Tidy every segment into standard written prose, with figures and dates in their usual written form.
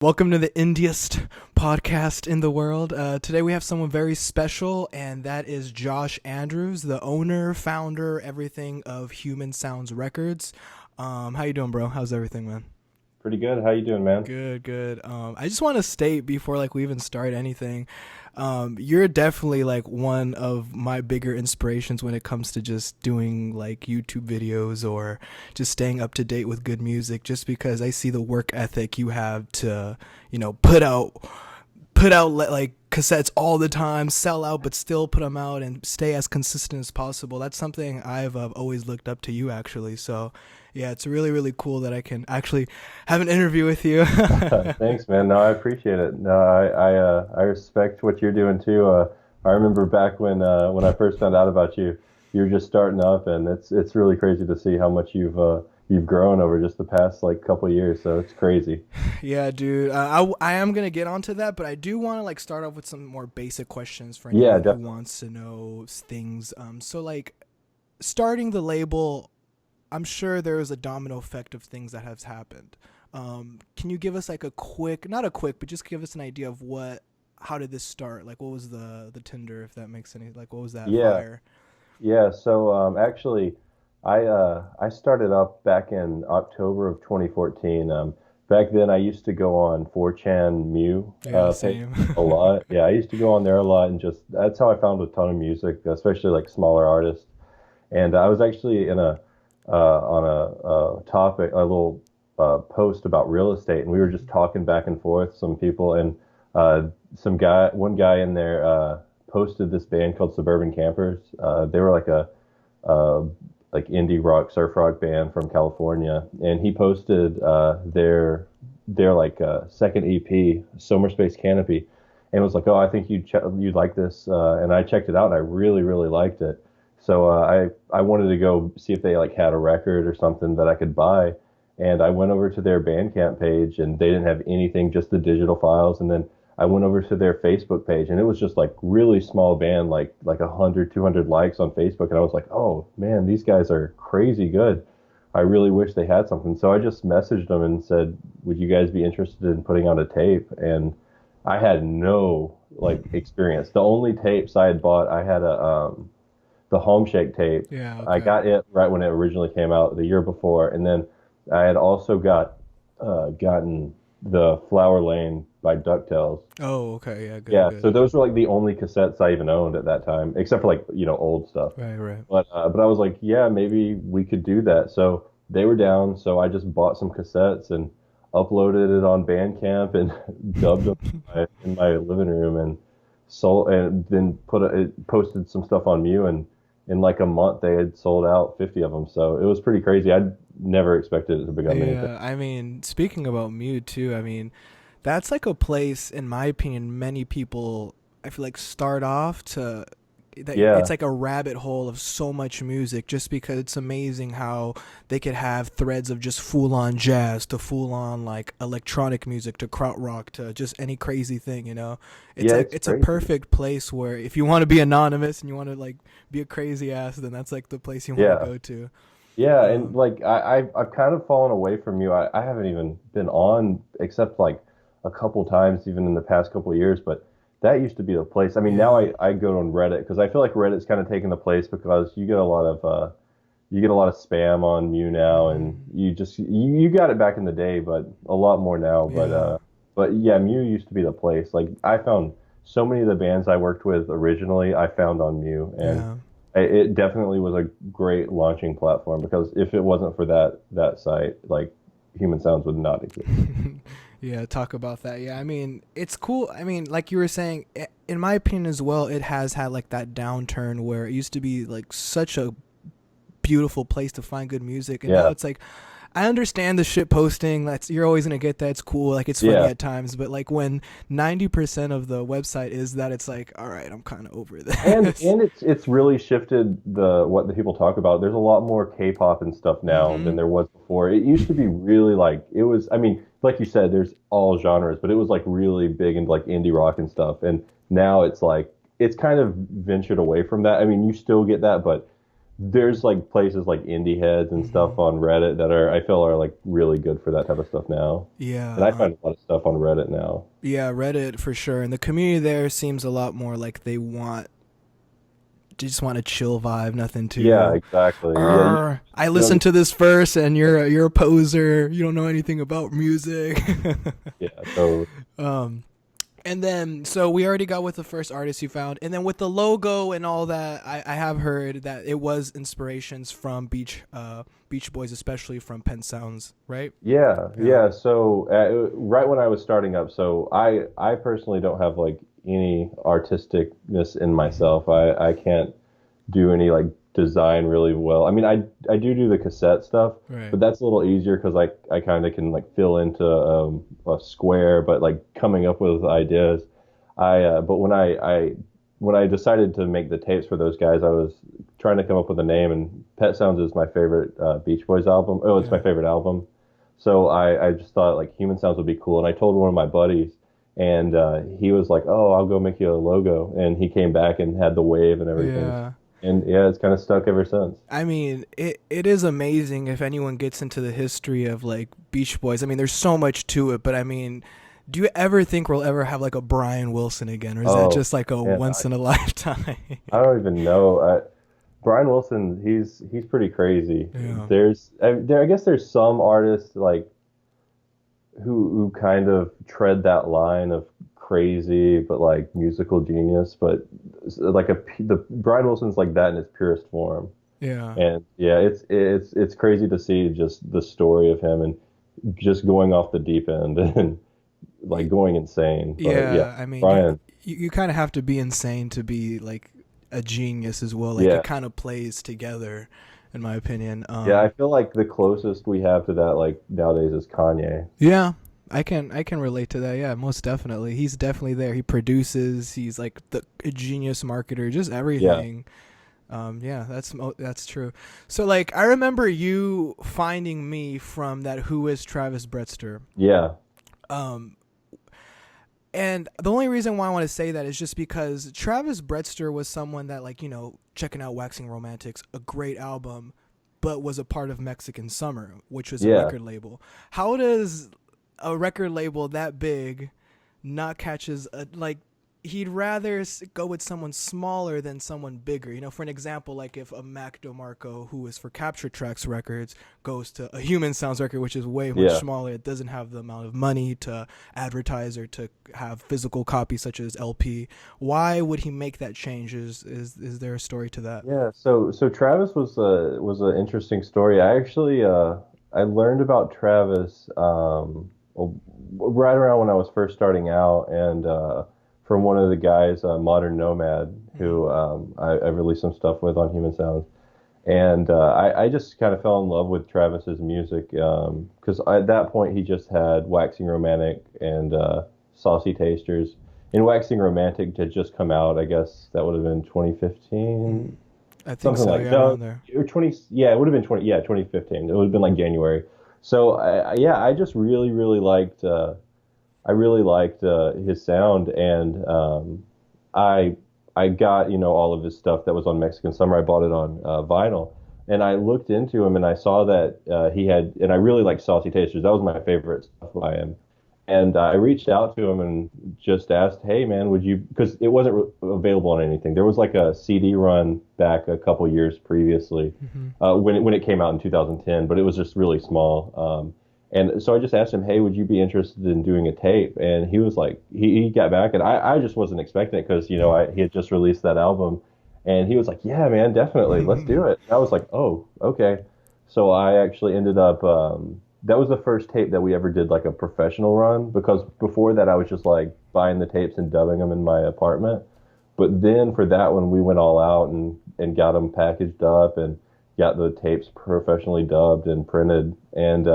Welcome to the indiest podcast in the world. Today we have someone very special, and that is Josh Andrews, the owner, founder, everything of Human Sounds Records. How you doing, bro? How's everything, man? Pretty good. How you doing, man? Good, good. I just want to state before we even start anything, you're definitely one of my bigger inspirations when it comes to just doing YouTube videos or just staying up to date with good music. Just because I see the work ethic you have to, put out cassettes all the time, sell out, but still put them out and stay as consistent as possible. That's something I've always looked up to you, actually. So yeah, it's really, really cool that I can actually have an interview with you. Thanks, man. No, I appreciate it. No, I respect what you're doing too. I remember back when I first found out about you, you were just starting up, and it's really crazy to see how much you've grown over just the past couple of years. So it's crazy. Yeah, dude. I am gonna get onto that, but I do want to start off with some more basic questions for Yeah, anyone who definitely. wants to know things. So starting the label, I'm sure there is a domino effect of things that has happened. Can you give us a quick, not a quick, but just give us an idea of how did this start? What was the Tinder, if that makes any, what was that Yeah, fire? yeah. So actually, I started up back in October of 2014. Back then, I used to go on 4chan Mew Yeah, page same. a lot. Yeah, I used to go on there a lot, and just that's how I found a ton of music, especially smaller artists. And I was actually in a on a topic, a little post about real estate, and we were just talking back and forth. Some people and uh, one guy in there posted this band called Suburban Campers. They were uh, indie rock, surf rock band from California, and he posted their second EP, Summer Space Canopy, and was like, "Oh, I think you'd like this," and I checked it out, and I really really liked it. So I wanted to go see if they had a record or something that I could buy, and I went over to their Bandcamp page, and they didn't have anything, just the digital files, and then I went over to their Facebook page, and it was just really small band, like 100, 200 likes on Facebook, and I was like, oh man, these guys are crazy good. I really wish they had something. So I just messaged them and said, would you guys be interested in putting out a tape? And I had no experience. The only tapes I had bought, I had the Home Shake tape. Yeah, I okay. got it right when it originally came out the year before, and then I had also gotten the Flower Lane by DuckTales. Oh, okay. Yeah, good, Yeah, good. so those were the only cassettes I even owned at that time, except for old stuff. Right, right. But I was like, yeah, maybe we could do that. So they were down, so I just bought some cassettes and uploaded it on Bandcamp and dubbed them in my living room and sold, and then posted some stuff on Mew, and in like a month they had sold out 50 of them. So it was pretty crazy. I'd never expected it to become anything. Yeah, I mean, speaking about Mew too, I mean, that's a place, in my opinion, many people I feel start off to that it's Yeah, a rabbit hole of so much music just because it's amazing how they could have threads of just full on jazz to full on electronic music to krautrock to just any crazy thing, you know. It's yeah, it's it's a crazy. perfect place where if you want to be anonymous and you want to be a crazy ass, then that's the place you want to Yeah. go to. Yeah, and Um I've kind of fallen away from you. I haven't even been on except a couple times even in the past couple of years, but that used to be the place. I mean, now yeah. I go on Reddit because I feel like Reddit's kind of taken the place because you get a lot of spam on Mew now, and Mhm. you got it back in the day, but a lot more now. Yeah. But yeah, Mew used to be the place. Like I found so many of the bands I worked with originally, I found on Mew, and Yeah. it definitely was a great launching platform because if it wasn't for that site, Human Sounds would not exist. Yeah, talk about that. Yeah, I mean, it's cool. I mean, like you were saying, in my opinion as well, it has had that downturn where it used to be such a beautiful place to find good music, and now Yeah, it's I understand the shit posting. That's You're always gonna get that. It's cool. It's funny yeah. at times, but when 90% of the website is that, it's all right, I'm kind of over this. And it's really shifted the what the people talk about. There's a lot more K-pop and stuff now Mm-hmm. than there was before. It used to be really it was, I mean, like you said, there's all genres, but it was really big into indie rock and stuff. And now it's kind of ventured away from that. I mean, you still get that, but there's like places like Indie Heads and Hmm. stuff on Reddit that are I feel are like really good for that type of stuff now. Yeah, And I find a lot of stuff on Reddit now. yeah, Reddit for sure. And the community there seems a lot more like they just want a chill vibe, nothing Yeah, too. exactly. Yeah, I you listened don't to this verse, and you're a poser. You don't know anything about music. yeah, so um, and then so we already got with the first artist you found, and then with the logo and all that, I have heard that it was inspirations from Beach Boys, especially from Pen Sounds, right? yeah, Yeah. yeah. So right when I was starting up, so I personally don't have like any artisticness in Hmm. myself. I can't do any like design really well. I mean, I do the cassette stuff, Right. but that's a little easier because I kind of can like fill into a square, but like coming up with ideas, but when I decided to make the tapes for those guys, I was trying to come up with a name, and Pet Sounds is my favorite Beach Boys album. Oh, it's my Yeah. favorite album. So I just thought like Human Sounds would be cool, and I told one of my buddies, and he was like, "Oh, I'll go make you a logo," and he came back and had the wave and everything, Yeah. and yeah, it's kind of stuck ever since. I mean, it is amazing if anyone gets into the history of like Beach Boys. I mean, there's so much to it, but I mean, do you ever think we'll ever have like a Brian Wilson again, or is that Oh just like a man, once in a lifetime? I don't even know. Brian Wilson, he's pretty crazy. Yeah. I guess there's some artists like who kind of tread that line of crazy but like musical genius, but like the Brian Wilson's like that in its purest form. Yeah. And yeah, it's crazy to see just the story of him and just going off the deep end and like going insane. But yeah, Yeah, I mean, Brian, you kind of have to be insane to be like a genius as well. Like yeah. it kind of plays together, in my opinion. Yeah, I feel like the closest we have to that like nowadays is Kanye. Yeah, I can relate to that. Yeah, most definitely. He's definitely there. He produces. He's like the a genius marketer. Just Yeah. everything. Yeah, that's true. So like, I remember you finding me from that Who is Travis Bretzer. Yeah. Um, and the only reason why I want to say that is just because Travis Bretzer was someone that, like, checking out Waxing Romantics, a great album, but was a part of Mexican Summer, which was a Yeah. record label. How does a record label that big not catches a, like, he'd rather go with someone smaller than someone bigger. For an example, like if a Mac DeMarco, who is for Capture Tracks Records, goes to a Human Sounds record, which is way much Yeah. smaller, it doesn't have the amount of money to advertise or to have physical copies such as LP. Why would he make that change? Is there a story to that? Yeah. So Travis was an interesting story. I learned about Travis well, right around when I was first starting out and from one of the guys, Modern Nomad, Mm-hmm. who I released some stuff with on Human Sounds. And I just kind of fell in love with Travis's music because at that point he just had Waxing Romantic and Saucy Tasters. And Waxing Romantic had just come out. I guess that would have been Mm-hmm. 2015, I think something so. like Yeah, no, around there. or 20. Yeah, it would have been 20. Yeah, 2015. It would have been like January. So yeah, I just really liked. I really liked his sound, and I I got all of his stuff that was on Mexican Summer. I bought it on vinyl, and I looked into him, and I saw that he had, and I really liked Saucy Tasters. That was my favorite stuff by him. And I reached out to him and just asked, "Hey, man, would you?" Because it wasn't available on anything. There was like a CD run back a couple years previously Mm-hmm. when it came out in 2010, but it was just really small. And so I just asked him, "Hey, would you be interested in doing a tape?" And he was like, he got back, and I just wasn't expecting it because he had just released that album, and he was like, "Yeah, man, definitely, let's do it." And I was like, "Oh, okay." So I actually ended up. That was the first tape that we ever did like a professional run because before that I was just like buying the tapes and dubbing them in my apartment. But then for that one, we went all out and got them packaged up and got the tapes professionally dubbed and printed. And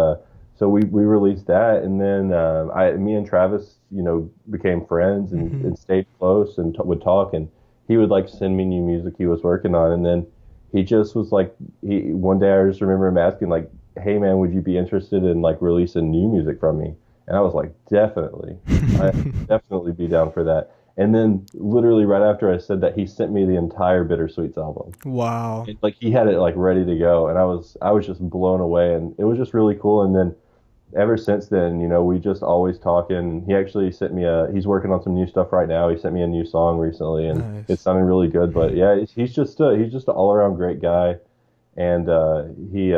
so we released that. And then me and Travis, became friends Mm-hmm. and stayed close and would talk. And he would like send me new music he was working on. And then he just was like, one day I just remember him asking like, "Hey man, would you be interested in like releasing new music from me?" And I was like, definitely. I definitely be down for that. And then literally right after I said that, he sent me the entire Bittersweets album. Wow. And, like he had it like ready to go, and I was just blown away, and it was just really cool. And then ever since then, we just always talking. He actually sent me he's working on some new stuff right now. He sent me a new song recently, and it's Nice. sounding really good. But yeah, he's just an all around great guy, and he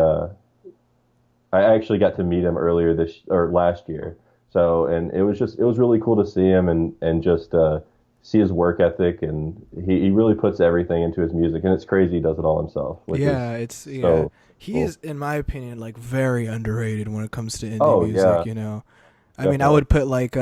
I actually got to meet him earlier this or last year. So, and it was really cool to see him and just see his work ethic, and he really puts everything into his music, and it's crazy he does it all himself, which is Yeah, it's yeah. so He cool. is, in my opinion, like very underrated when it comes to indie Oh music, yeah, you know. I mean, I definitely. would put like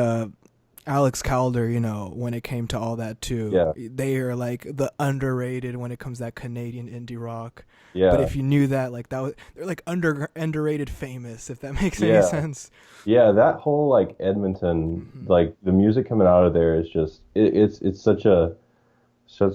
Alex Calder, when it came to all that too. Yeah, They are like the underrated when it comes to that Canadian indie rock. But yeah, if you knew that, like that was they're like underrated famous, if that makes any yeah. sense. Yeah, that whole like Edmonton, Hmm. like the music coming out of there is just it's such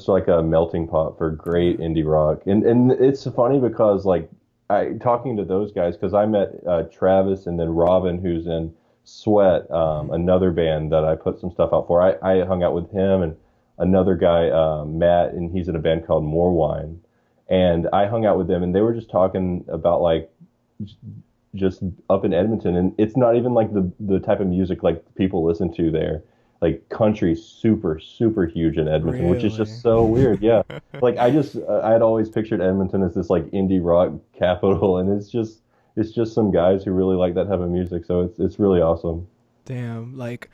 like a melting pot for great Yeah. indie rock. And it's funny because like I talking to those guys because I met Travis and then Robin who's in Sweat, Hmm. another band that I put some stuff out for. I hung out with him and another guy, Matt, and he's in a band called More Wine. And I hung out with them and they were just talking about like just up in Edmonton, and it's not even like the type of music like people listen to there. Like country's super super huge in Edmonton, which is Really? just so weird. Yeah, like I had always pictured Edmonton as this like indie rock capital, and it's just some guys who really like that type of music. So it's really awesome. Damn. Like,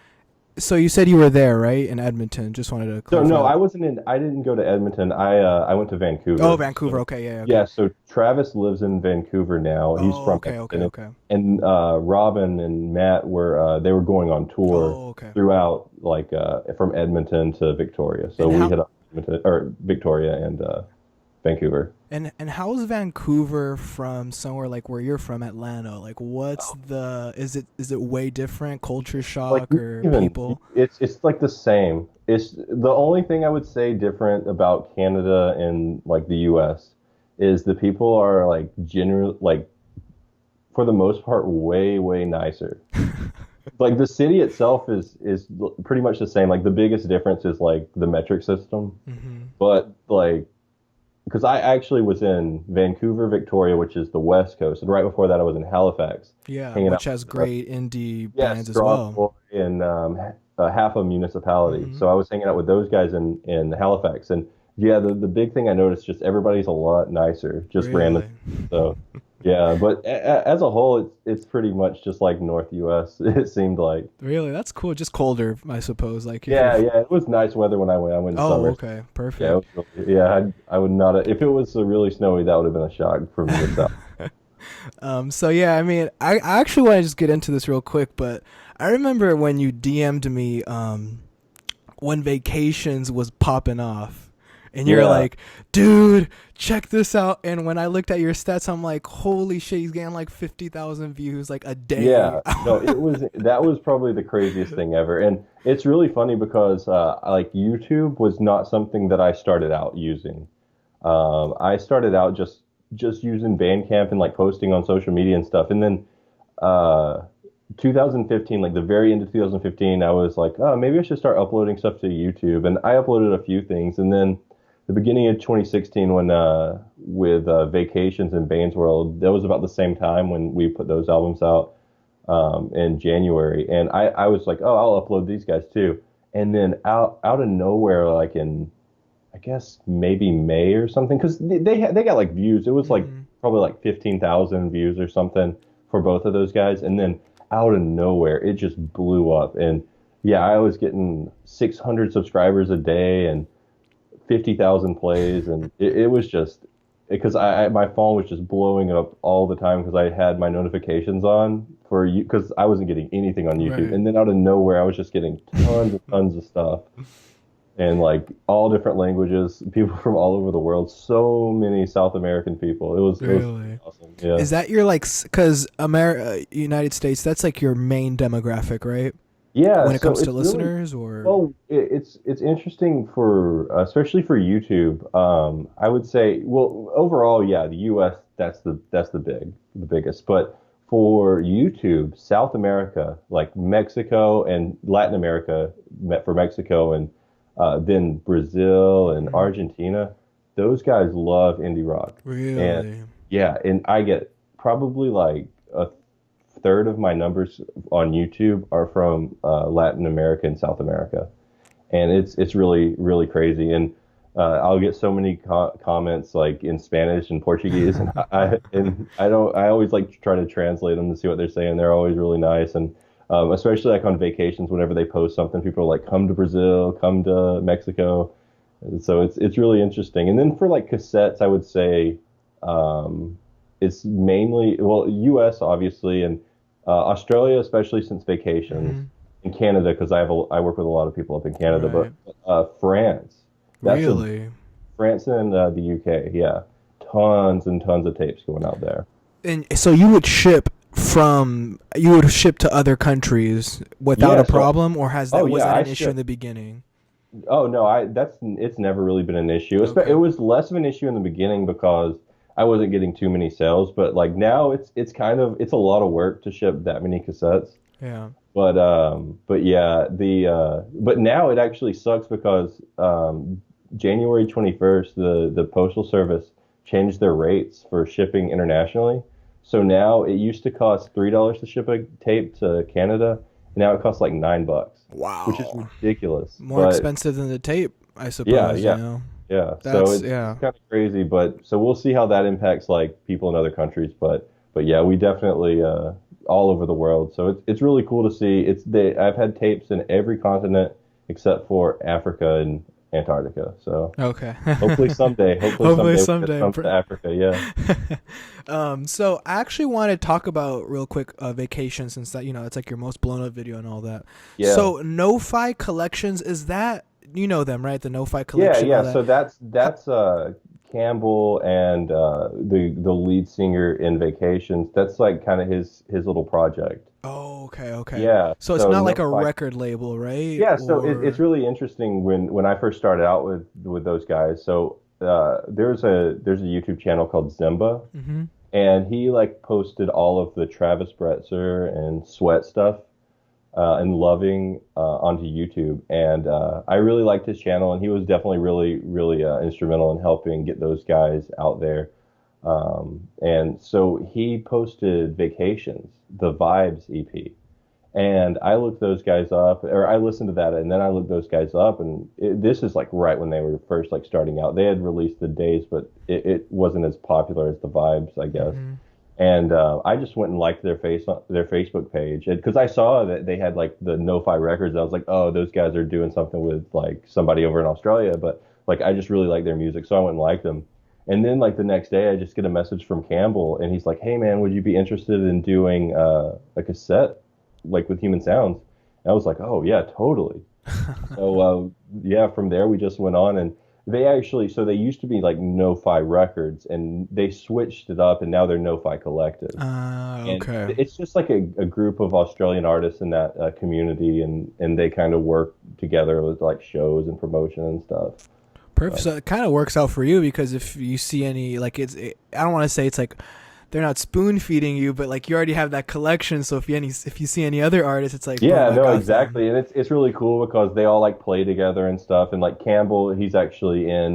so you said you were there, right, in Edmonton? Just wanted to So clarify no, that. I didn't go to Edmonton. I went to Oh, Vancouver. Vancouver. So Okay, yeah, okay. yeah, so Travis lives in Vancouver now. He's Oh, from okay, okay, Edmonton, okay. and Robin and Matt were they were going on tour Oh, okay. throughout like from Edmonton to Victoria. So And we how hit up Edmonton or Victoria and Vancouver. and how's Vancouver from somewhere like where you're from, Atlanta? Like, what's the is it way different? Culture Like shock or even people? it's like the same. It's the only thing I would say different about Canada and like the U.S. is the people are like general like for the most part way way nicer. Like the city itself is pretty much the same. Like the biggest difference is like the metric system. Hmm. But like because I actually was in Vancouver, Victoria, which is the West Coast, and right before that I was in Halifax, Yeah, hanging which out has with great indie yeah, bands as Strong well. Boy and half a municipality. Hmm. So I was hanging out with those guys in Halifax, and yeah, the big thing I noticed just everybody's a lot nicer, just random. Really, So yeah, but as a whole, it's pretty much just like North U.S. It seemed like. really, that's cool. Just colder, I suppose. Like if you're. Yeah, yeah, it was nice weather when I went. I went in Oh, summer. okay, Yeah, perfect. it was really, yeah. I would not. If it was really snowy, that would have been a shock for me. South. So yeah, I mean, I actually want to just get into this real quick, but I remember when you DM'd me, when Vacations was popping off, and you're Yeah, like, dude, check this out. And when I looked at your stats, I'm like, holy shit, he's getting like 50,000 views like a day. yeah. No, that was probably the craziest thing ever, and it's really funny because like YouTube was not something that I started out using. I started out just using Bandcamp and like posting on social media and stuff, and then uh, 2015, like the very end of 2015, I was like, oh, maybe I should start uploading stuff to YouTube, and I uploaded a few things, and then the beginning of 2016, when with Vacations and Bane's World, that was about the same time when we put those albums out in January, and I was like, oh, I'll upload these guys too, and then out of nowhere, like in I guess maybe May or something, because they got like views. It was like Hmm. probably like 15,000 views or something for both of those guys, and then out of nowhere, it just blew up. And yeah, I was getting 600 subscribers a day and 50,000 plays, and it was just because my phone was just blowing up all the time because I had my notifications on for you because I wasn't getting anything on YouTube, Right. and then out of nowhere, I was just getting tons and tons of stuff and like all different languages, people from all over the world, so many South American people. It was Really. awesome. Yeah. Is that your like, because America, United States, that's like your main demographic, right? Yeah, When it so comes to it's really listeners, or. well, it's interesting for especially for YouTube. I would say, well, overall, yeah, the US that's the biggest, but for YouTube, South America, like Mexico and Latin America, for Mexico and then Brazil and Hmm. Argentina. Those guys love indie rock, and Really? yeah, and I get probably like a third of my numbers on YouTube are from Latin America and South America, and it's really really crazy. And I'll get so many comments like in Spanish and Portuguese, and I don't I always like to try to translate them to see what they're saying. They're always really nice, and especially like on vacations, whenever they post something, people are like, "Come to Brazil, come to Mexico." And so it's really interesting. And then for like cassettes, I would say um, it's mainly well U.S. obviously, and Australia, especially since vacations, Hmm. in Canada because I work with a lot of people up in Canada, but Right. France, that's a Really? France and the UK, yeah, tons and tons of tapes going out there. And so you would ship to other countries without Yeah, a so problem, or oh was yeah, that I an issue in ship. the beginning? Oh no, I that's it's never really been an issue. It Okay. was less of an issue in the beginning because I wasn't getting too many sales, but like now it's kind of it's a lot of work to ship that many cassettes. Yeah. But yeah, the but now it actually sucks because January 21st, the Postal Service changed their rates for shipping internationally. So now it used to cost $3 to ship a tape to Canada, and now it costs like $9, which is Wow. ridiculous. More But expensive than the tape, I yeah, suppose. yeah, yeah. So That's it's yeah. kind of crazy, but so we'll see how that impacts like people in other countries. But yeah, we definitely all over the world. So it's really cool to see. I've had tapes in every continent except for Africa and Antarctica. So Okay. hopefully Hopefully someday we'll get someday. some to Africa. Yeah, So I actually want to talk about real quick vacation, since that it's like your most blown up video and all that. yeah. So No-Fi Collections, is that, you know them, right? The No-Fi Yeah, Collection, all yeah. that. So that's Ho- Campbell and the lead singer in Vacations. That's like kind of his little project. oh, okay, okay. Yeah. So it's So not no, like a record label, right? yeah. So it's Or really interesting when I first started out with those guys. So there's a YouTube channel called Zimba, hmm. and he like posted all of the Travis Bretzer and Sweat stuff and loving onto YouTube. And I really liked his channel, and he was definitely really, really instrumental in helping get those guys out there. And so he posted Vacations, the Vibes EP. And I looked those guys up, or I listened to that, and then I looked those guys up, and this is like right when they were first like starting out. They had released the Days, but it wasn't as popular as the Vibes, I guess. hmm. And I just went and liked their Facebook page because I saw that they had like the No-Fi Records. I was like, oh, those guys are doing something with like somebody over in Australia. But like, I just really like their music, so I went and liked them. And then like the next day, I just get a message from Campbell, and he's like, hey man, would you be interested in doing a cassette like with Human Sounds? And I was like, oh yeah, totally. So yeah, from there we just went on, and they used to be like No-Fi Records, and they switched it up, and now they're No-Fi Collective, and Okay. it's just like a group of Australian artists in that community, and they kind of work together with like shows and promotion and stuff. Perfect. So, So it kind of works out for you, because if you see any, like, I don't want to say it's like they're not spoon feeding you, but like you already have that collection. So if you see any other artists, it's like boom, yeah, I no, got them. exactly, and it's really cool because they all like play together and stuff. And like Campbell, he's actually in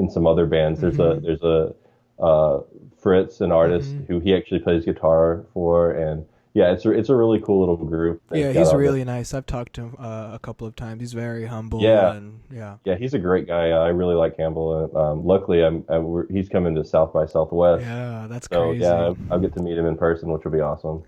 some other bands. Hmm. There's a uh, Fritz, an artist Hmm. who he actually plays guitar for, and yeah, it's a really cool little group they've Yeah, got he's out there. really nice. I've talked to him a couple of times. He's very humble, Yeah, and yeah. yeah, he's a great guy. I really like Campbell. And, luckily, he's coming to South by Southwest, Yeah, that's so crazy. yeah, I'll get to meet him in person, which will be awesome.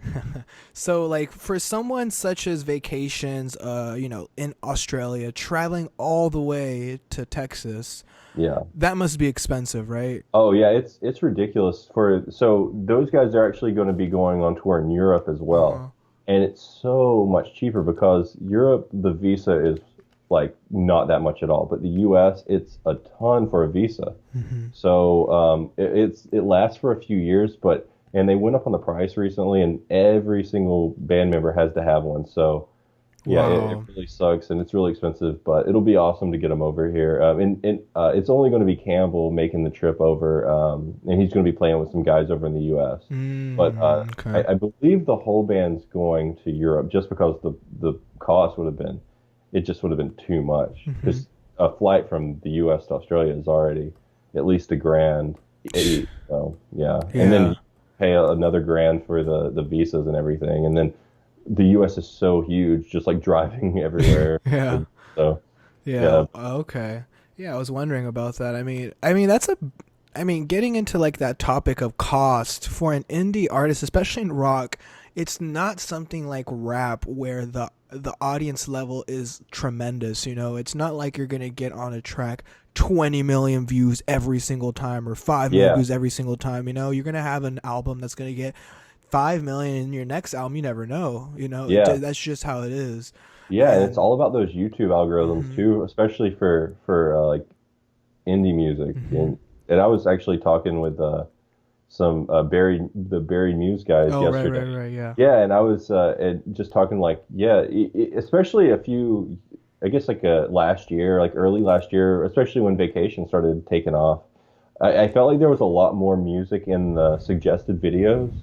So like for someone such as Vacations, in Australia, traveling all the way to Texas, Yeah. that must be expensive, right? Oh yeah, it's ridiculous for so those guys are actually going to be going on tour in Europe as well. Uh-huh. And it's so much cheaper because Europe the visa is like not that much at all, but the US it's a ton for a visa. Hmm. So it lasts for a few years, but and they went up on the price recently, and every single band member has to have one. So yeah, it Wow. really sucks, and it's really expensive, but it'll be awesome to get them over here. And it's only going to be Campbell making the trip over, and he's going to be playing with some guys over in the U.S. But Okay. I believe the whole band's going to Europe just because the cost would have been, it just would have been too much. Hmm. Because a flight from the U.S. to Australia is already at least a grand each. So yeah, and then Yeah. you pay another grand for the visas and everything, and then the U.S. is so huge, just like driving everywhere. Yeah. So Yeah. yeah, Okay. Yeah, I was wondering about that. I mean that's a I mean getting into like that topic of cost for an indie artist, especially in rock, it's not something like rap where the audience level is tremendous, you know. It's not like you're going to get on a track 20 million views every single time or 5 million yeah, views every single time, you know. You're going to have an album that's going to get 5 million in your next album, you never know, you know. yeah. That's just how it is. Yeah, and it's And all about those YouTube algorithms mhm. too, especially for like indie music. Mhm. And I was actually talking with some the Barry Muse guys Oh, right, yesterday. right, right, yeah. Yeah, and I was just talking like yeah, especially I guess like last year, like early last year, especially when Vacation started taking off. I felt like there was a lot more music in the suggested videos.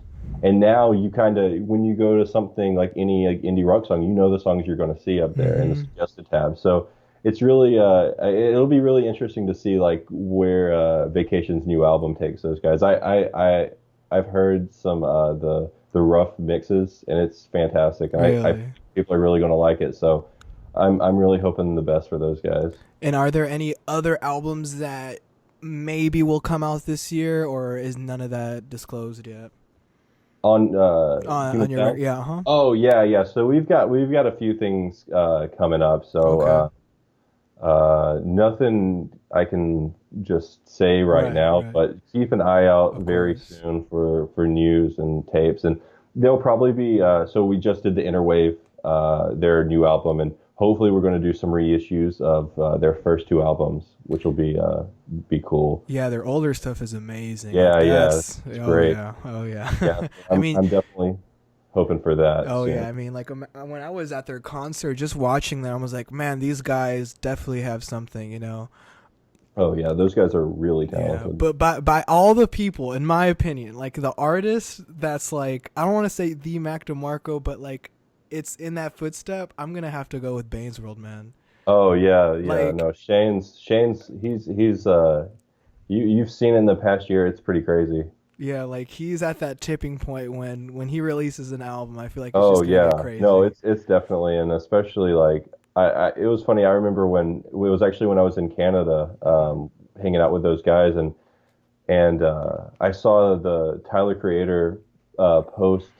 And now you kind of, when you go to something like any like indie rock song, you know the songs you're going to see up there in the Mhm. suggested tab. So it's really, it'll be really interesting to see like where Vacation's new album takes those guys. I've heard some the rough mixes, and it's fantastic. And I Really? people are really going to like it. So I'm really hoping the best for those guys. And are there any other albums that maybe will come out this year, or is none of that disclosed yet? On On Human your Sound? yeah, huh? Oh yeah, yeah. So we've got a few things coming up. So Okay. nothing I can just say right Right, now, right. but keep an eye out Of very course. soon for news and tapes. And they'll probably be so we just did the Interwave, their new album, and hopefully we're going to do some reissues of their first two albums, which will be cool. Yeah, their older stuff is amazing. Like Yeah, yeah, that's it's oh great. yeah, oh Yeah, yeah. so I I'm mean, I'm definitely hoping for that oh soon. yeah. I mean, like when I was at their concert, just watching them, I was like, man, these guys definitely have something, you know. Oh yeah, those guys are really Yeah, talented. but by all the people, in my opinion, like the artist that's like I don't want to say the Mac DeMarco, but like it's in that footstep. I'm gonna have to go with Bane's World, man. Oh yeah, yeah. Like No, Shane's he's you've seen in the past year, it's pretty crazy. yeah, like he's at that tipping point when he releases an album. I feel like it's Oh just gonna get yeah. No, crazy. it's definitely, and especially like it was funny. I remember when it was actually when I was in Canada, Hmm. hanging out with those guys, and I saw the Tyler Creator post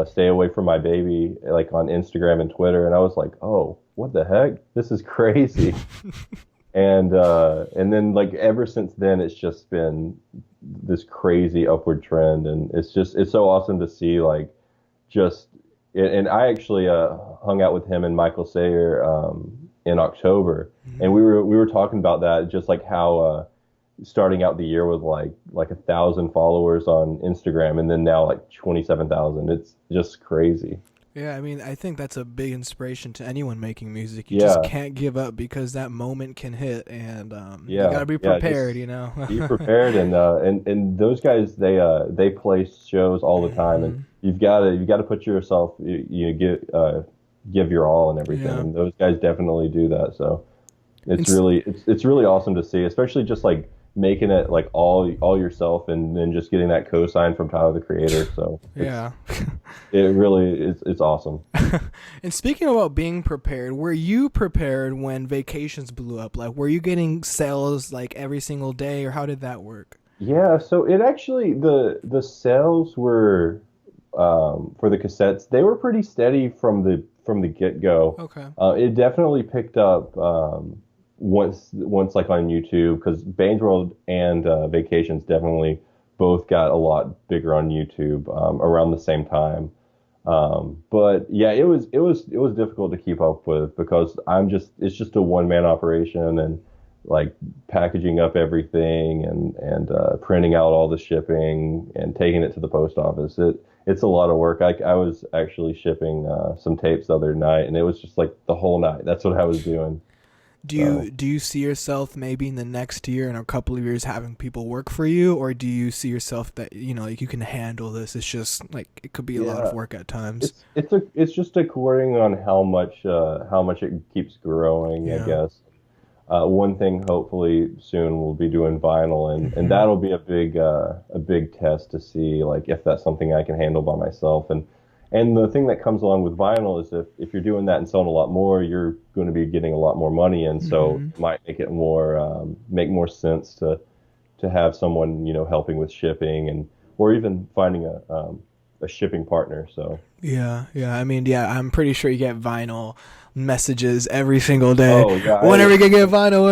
"Stay Away from My Baby" like on Instagram and Twitter, and I was like, oh, what the heck? This is crazy. And then like ever since then, it's just been this crazy upward trend, and it's so awesome to see like just and I actually hung out with him and Michael Sayer in October, and Hmm. we were talking about that, just like how starting out the year with like 1,000 followers on Instagram, and then now like 27,000. It's just crazy. Yeah, I mean, I think that's a big inspiration to anyone making music. You just Yeah, can't give up because that moment can hit, and you yeah, gotta be yeah. prepared. Just You know. be prepared, and those guys they play shows all the time, and Hmm. you've got to put yourself you give your all and everything, Yeah. and those guys definitely do that. So And it's really awesome to see, especially just like making it like all yourself, and then just getting that cosign from Tyler the Creator. So yeah. it really it's awesome. And speaking about being prepared, were you prepared when vacations blew up? Like, were you getting sales like every single day, or how did that work? Yeah, so it actually the sales were for the cassettes, they were pretty steady from the get-go. Okay. It definitely picked up once like on YouTube, because Bane's World and Vacations definitely both got a lot bigger on YouTube around the same time. But yeah, it was difficult to keep up with, because it's just a one man operation, and like packaging up everything, and printing out all the shipping and taking it to the post office. It's a lot of work. I was actually shipping some tapes the other night, and it was just like the whole night. That's what I was doing. Do So you do you see yourself maybe in the next year, in a couple of years, having people work for you, or do you see yourself that like you can handle this? It's just like it could be a lot of yeah, work at times. it's just according on how much it keeps growing, I Yeah. guess. one thing hopefully soon we'll be doing vinyl, and Hmm. that'll be a big test to see like if that's something I can handle by myself. And the thing that comes along with vinyl is if you're doing that and selling a lot more, you're going to be getting a lot more money, and so Hmm. it might make it more make more sense to have someone, helping with shipping, and or even finding a shipping partner. So Yeah, yeah. I mean, yeah, I'm pretty sure you get vinyl messages every single day. oh yeah, When are we gonna get vinyl?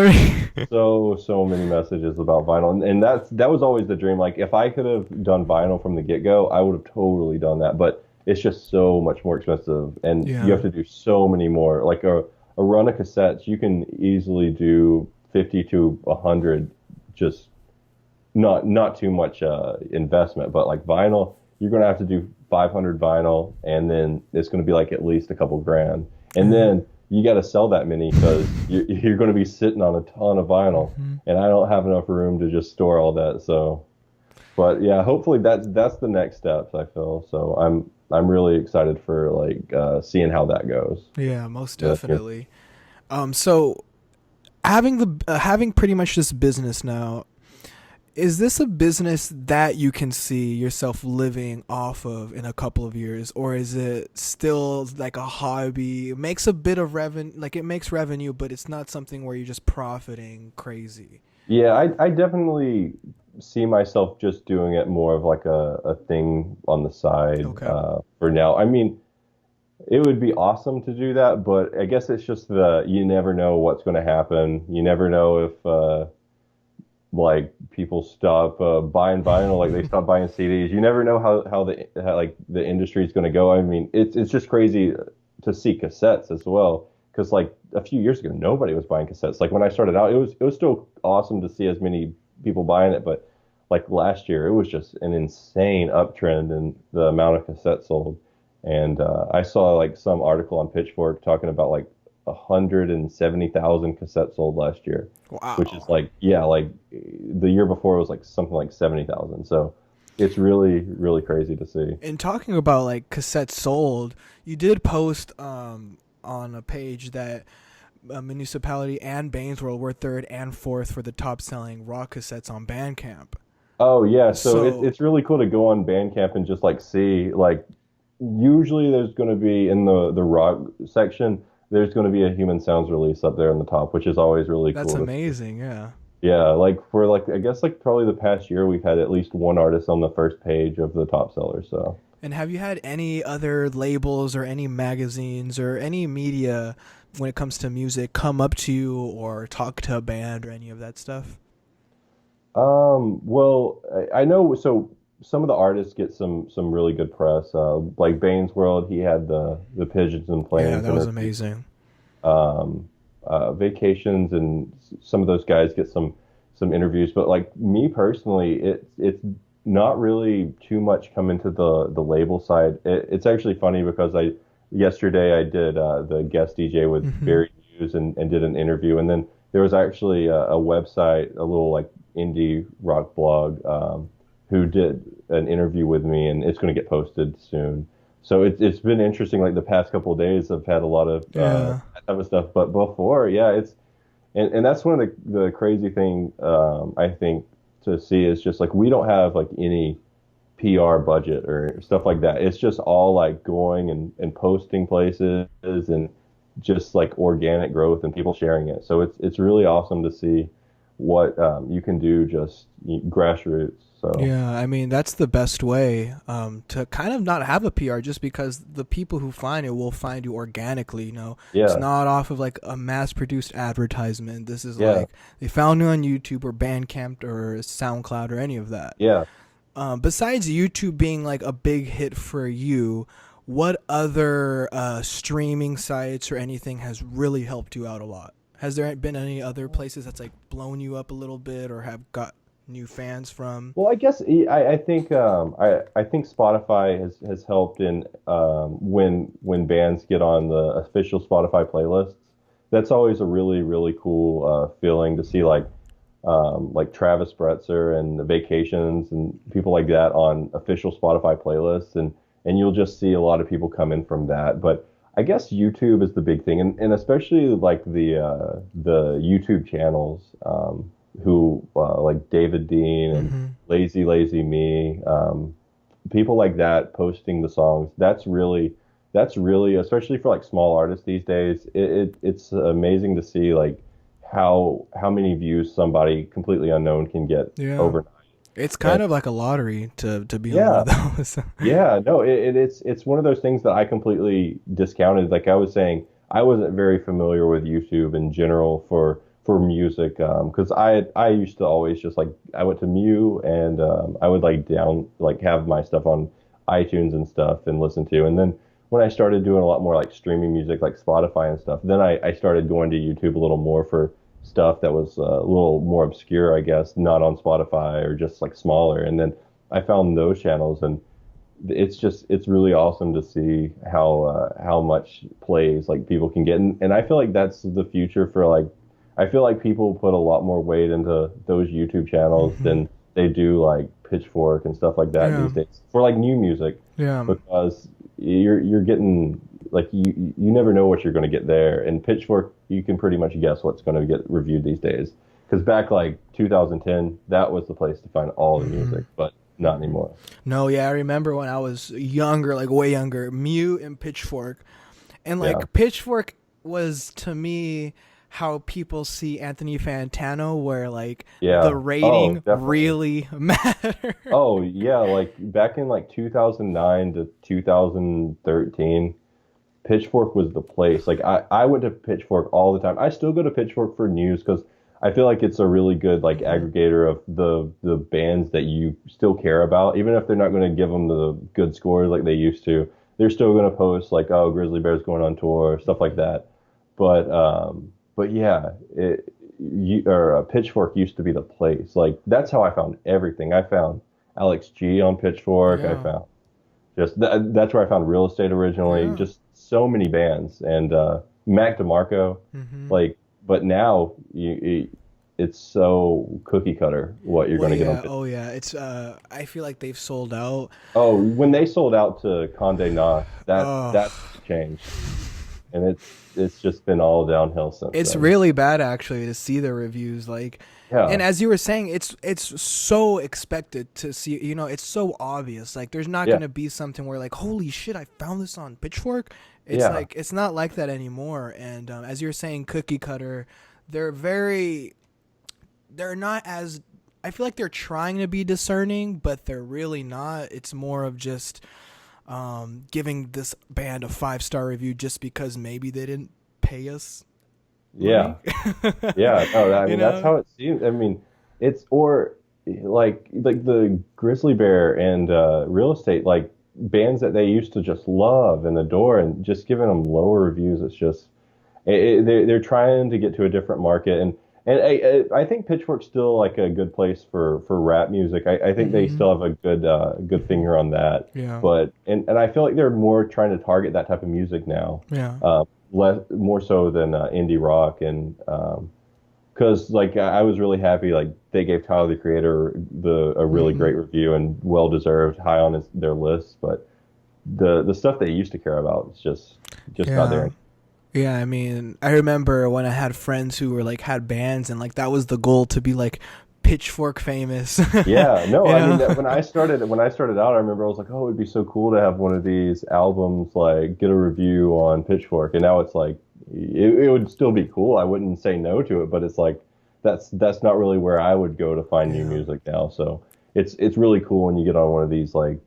so many messages about vinyl, and that was always the dream. Like if I could have done vinyl from the get-go, I would have totally done that, but it's just so much more expensive, and you Yeah. have to do so many more. Like a run of cassettes, you can easily do 50 to 100, just not too much investment. But like vinyl, you're going to have to do 500 vinyl, and then it's going to be like at least a couple grand, and Yeah. then you got to sell that many because you're going to be sitting on a ton of vinyl, Hmm. and I don't have enough room to just store all that. So, but yeah, hopefully that's the next steps, I feel. So I'm really excited for like seeing how that goes. Yeah, most Yeah. definitely. So having pretty much this business now, is this a business that you can see yourself living off of in a couple of years, or is it still like a hobby? It makes a bit of revenue, like it makes revenue, but it's not something where you're just profiting crazy. Yeah, I definitely see myself just doing it more of like a thing on the side Okay. for now. I mean, it would be awesome to do that, but I guess it's just you never know what's going to happen. You never know if like people stop buying vinyl, like they stop buying CDs. You never know how like the industry is going to go. I mean, it's just crazy to see cassettes as well, because like a few years ago nobody was buying cassettes. Like when I started out, it was still awesome to see as many people buying it, but like last year it was just an insane uptrend in the amount of cassettes sold. And I saw like some article on Pitchfork talking about like 170,000 cassettes sold last year, which is Wow. like, yeah, like the year before it was like something like 70,000. So it's really, really crazy to see. And talking about like cassettes sold, you did post on a page that Municipality and Bane's World were third and fourth for the top selling rock cassettes on Bandcamp. Oh yeah, so So it's really cool to go on Bandcamp and just like see like usually there's going to be in the rock section there's going to be a Human Sounds release up there in the top, which is always really that's cool to see. amazing. Yeah. Yeah, like for like I guess like probably the past year we've had at least one artist on the first page of the top sellers. So. And have you had any other labels or any magazines or any media when it comes to music come up to you or talk to a band or any of that stuff? Well, I know. So some of the artists get some really good press. Like Bane's World, he had the Pigeons and Yeah, Planes that was interview. amazing. Vacations and some of those guys get some interviews. But like me personally, it's not really too much coming to the label side. It's actually funny because I yesterday I did the guest DJ with Hmm. Barry Hughes and did an interview, and then there was actually a website, a little like indie rock blog, who did an interview with me, and it's going to get posted soon. So it's been interesting. Like the past couple of days, I've had a lot of Yeah. that type of stuff. But before, yeah, and that's one of the crazy thing I think to see is just like we don't have like any PR budget or stuff like that. It's just all like going and posting places and just like organic growth and people sharing it. So it's really awesome to see what you can do just grassroots. So Yeah, I mean that's the best way to kind of not have a PR, just because the people who find it will find you organically. It's yeah, not off of like a mass-produced advertisement. This is yeah, like they found you on YouTube or Bandcamp or SoundCloud or any of that. yeah. Besides YouTube being like a big hit for you, what other streaming sites or anything has really helped you out a lot? Has there been any other places that's like blown you up a little bit or have got new fans from? Well, I guess I think I think Spotify has helped in when bands get on the official Spotify playlists. That's always a really cool feeling to see like Travis Bretzer and the Vacations and people like that on official Spotify playlists, and you'll just see a lot of people come in from that. But I guess YouTube is the big thing, and especially like the YouTube channels, who like David Dean and Mm-hmm. Lazy Me, people like that posting the songs. That's really, especially for like small artists these days. It's amazing to see like how many views somebody completely unknown can get Yeah. overnight. It's And kind of like a lottery to be on one yeah, of those. yeah, no, it's one of those things that I completely discounted. Like I was saying, I wasn't very familiar with YouTube in general for music, because I used to always just like I went to Mew and I would like have my stuff on iTunes and stuff and listen to. And then when I started doing a lot more like streaming music, like Spotify and stuff, then I started going to YouTube a little more for stuff that was a little more obscure, I guess, not on Spotify or just like smaller. And then I found those channels, and it's really awesome to see how much plays like people can get, and I feel like that's the future for like I feel like people put a lot more weight into those YouTube channels Hmm. than they do like Pitchfork and stuff like that Yeah. these days for like new music, Yeah. because you're getting like you never know what you're going to get there. And Pitchfork, you can pretty much guess what's going to get reviewed these days, because back like 2010, that was the place to find all the Hmm. music, but not anymore. No, yeah, I remember when I was younger, like way younger, Mew and Pitchfork. And Yeah. like Pitchfork was to me how people see Anthony Fantano, where like the Yeah. Oh, rating definitely. really matters. Oh, yeah. Like back in like 2009 to 2013, Pitchfork was the place. Like I went to Pitchfork all the time. I still go to Pitchfork for news because I feel like it's a really good like Hmm. aggregator of the bands that you still care about, even if they're not going to give them the good scores like they used to. They're still going to post like, oh, Grizzly Bear's going on tour, stuff like that. But yeah, Pitchfork used to be the place. Like that's how I found everything. I found Alex G on Pitchfork. I Yeah. found that's where I found Real Estate originally. Yeah. Just so many bands and Mac DeMarco, Hmm. like. But now it's so cookie cutter what you're Well, going to get on yeah. Pitchfork. Oh, yeah. It's I feel like they've sold out. Oh, when they sold out to Condé Nast, Oh, that changed, and it's just been all downhill since it's then. really bad actually to see the reviews like, and Yeah, as you were saying, it's so expected to see, it's so obvious, like there's not going yeah, to be something where like, holy shit, I found this on Pitchfork. It's yeah, like it's not like that anymore. And as you're saying, cookie cutter, they're very, they're not as, I feel like they're trying to be discerning, but they're really not. It's more of just giving this band a 5-star review just because maybe they didn't pay us yeah. money. Yeah, no, I you mean that's know? how it seems. I mean, it's or like the Grizzly Bear and Real Estate, like bands that they used to just love and adore, and just giving them lower reviews. It's just they're trying to get to a different market, and I think Pitchfork's still like a good place for rap music. I think they Hmm. still have a good finger on that, Yeah. but and I feel like they're more trying to target that type of music now, Yeah. less more so than indie rock. And because like I was really happy like they gave Tyler the Creator the a really Hmm. great review, and well deserved, high on their list. But the stuff they used to care about is just not Yeah. there. Yeah, I mean, I remember when I had friends who were like had bands and like that was the goal to be like Pitchfork famous. Yeah, no, you I mean know? that when I started out, I remember I was like, oh, it'd be so cool to have one of these albums like get a review on Pitchfork, and now it's like it would still be cool. I wouldn't say no to it, but it's like that's not really where I would go to find new Yeah. music now. So it's really cool when you get on one of these like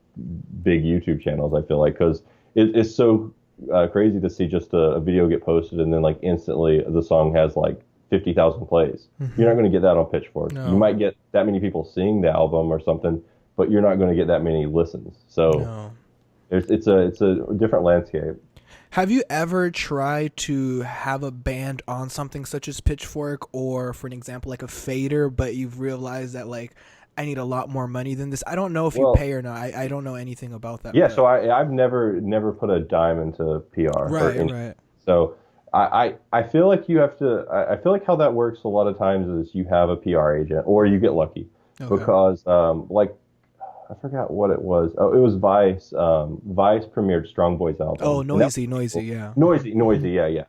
big YouTube channels. I feel like because it's so crazy to see just a video get posted and then like instantly the song has like 50,000 plays. You're Hmm. not going to get that on Pitchfork. You No. might get that many people seeing the album or something, but you're not going to get that many listens. So No. it's a different landscape. Have you ever tried to have a band on something such as Pitchfork or, for an example, like a fader, but you've realized that, like, I need a lot more money than this? I don't know if you Well, pay or not. I don't know anything about that, yeah. So but. I've never put a dime into PR or Right, any. right. So I feel like you have to. I feel like how that works a lot of times is you have a PR agent or you get lucky Okay. because like I forgot what it was. Oh, it was Vice. Vice premiered Strong Boy's Oh, album, and that was noisy, cool. yeah. Noisy, yeah, yeah.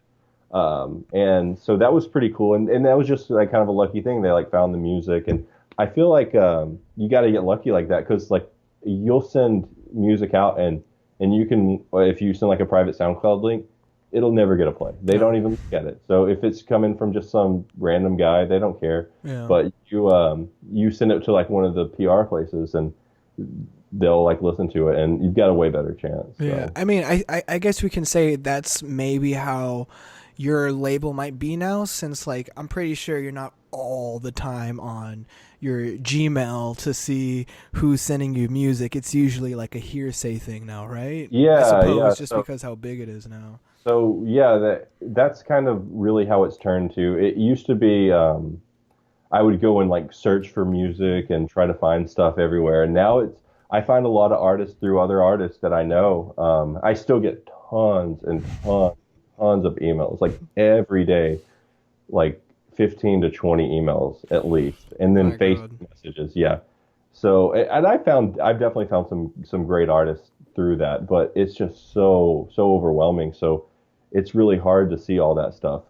And so that was pretty cool, and that was just like kind of a lucky thing. They like found the music, and I feel like you got to get lucky like that because like you'll send music out, and you can if you send like a private SoundCloud link, it'll never get a play. They Yeah, don't even look at it. So if it's coming from just some random guy, they don't care. yeah. But you send it to like one of the PR places, and they'll like listen to it, and you've got a way better chance. Yeah, So I mean, I guess we can say that's maybe how your label might be now, since like I'm pretty sure you're not all the time on your Gmail to see who's sending you music. It's usually like a hearsay thing now, right? I yeah. suppose just So because how big it is now. yeah, that's kind of really how it's turned to. It used to be I would go and like search for music and try to find stuff everywhere. And now I find a lot of artists through other artists that I know. I still get tons and tons of emails, like every day, like 15 to 20 emails at least, and then My Facebook God. messages. Yeah. So, and I've definitely found some great artists through that, but it's just so overwhelming. So it's really hard to see all that stuff,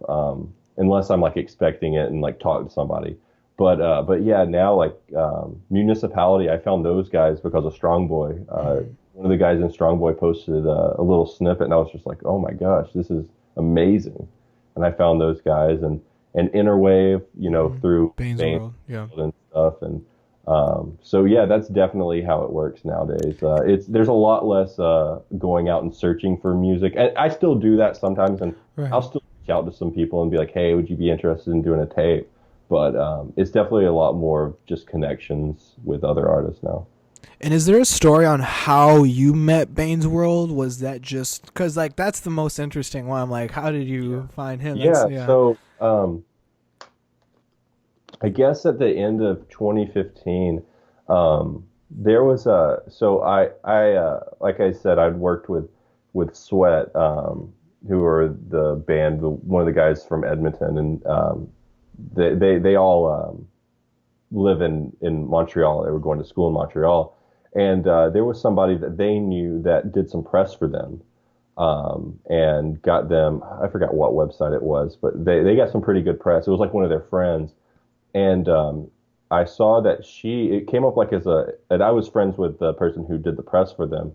unless I'm like expecting it and like talk to somebody. But yeah, now like municipality, I found those guys because of Strong Boy. Mm. One of the guys in Strong Boy posted a little snippet, and I was just like, oh my gosh, this is amazing. And I found those guys and Interwave, Mm. through Bane's Bane World, yeah. and stuff. And so yeah, that's definitely how it works nowadays. There's a lot less going out and searching for music. And I still do that sometimes, and I'll Right. still reach out to some people and be like, hey, would you be interested in doing a tape? But it's definitely a lot more of just connections with other artists now. And is there a story on how you met Bane's World? Was that just because like that's the most interesting one? I'm like, how did Yeah. you find him? That's Yeah. yeah. So I guess at the end of 2015, there was a so I like I said, I'd worked with Sweat, who are the band, one of the guys from Edmonton, and they all live in Montreal. They were going to school in Montreal, and there was somebody that they knew that did some press for them, and got them. I forgot what website it was, but they got some pretty good press. It was like one of their friends, and I saw that it came up like and I was friends with the person who did the press for them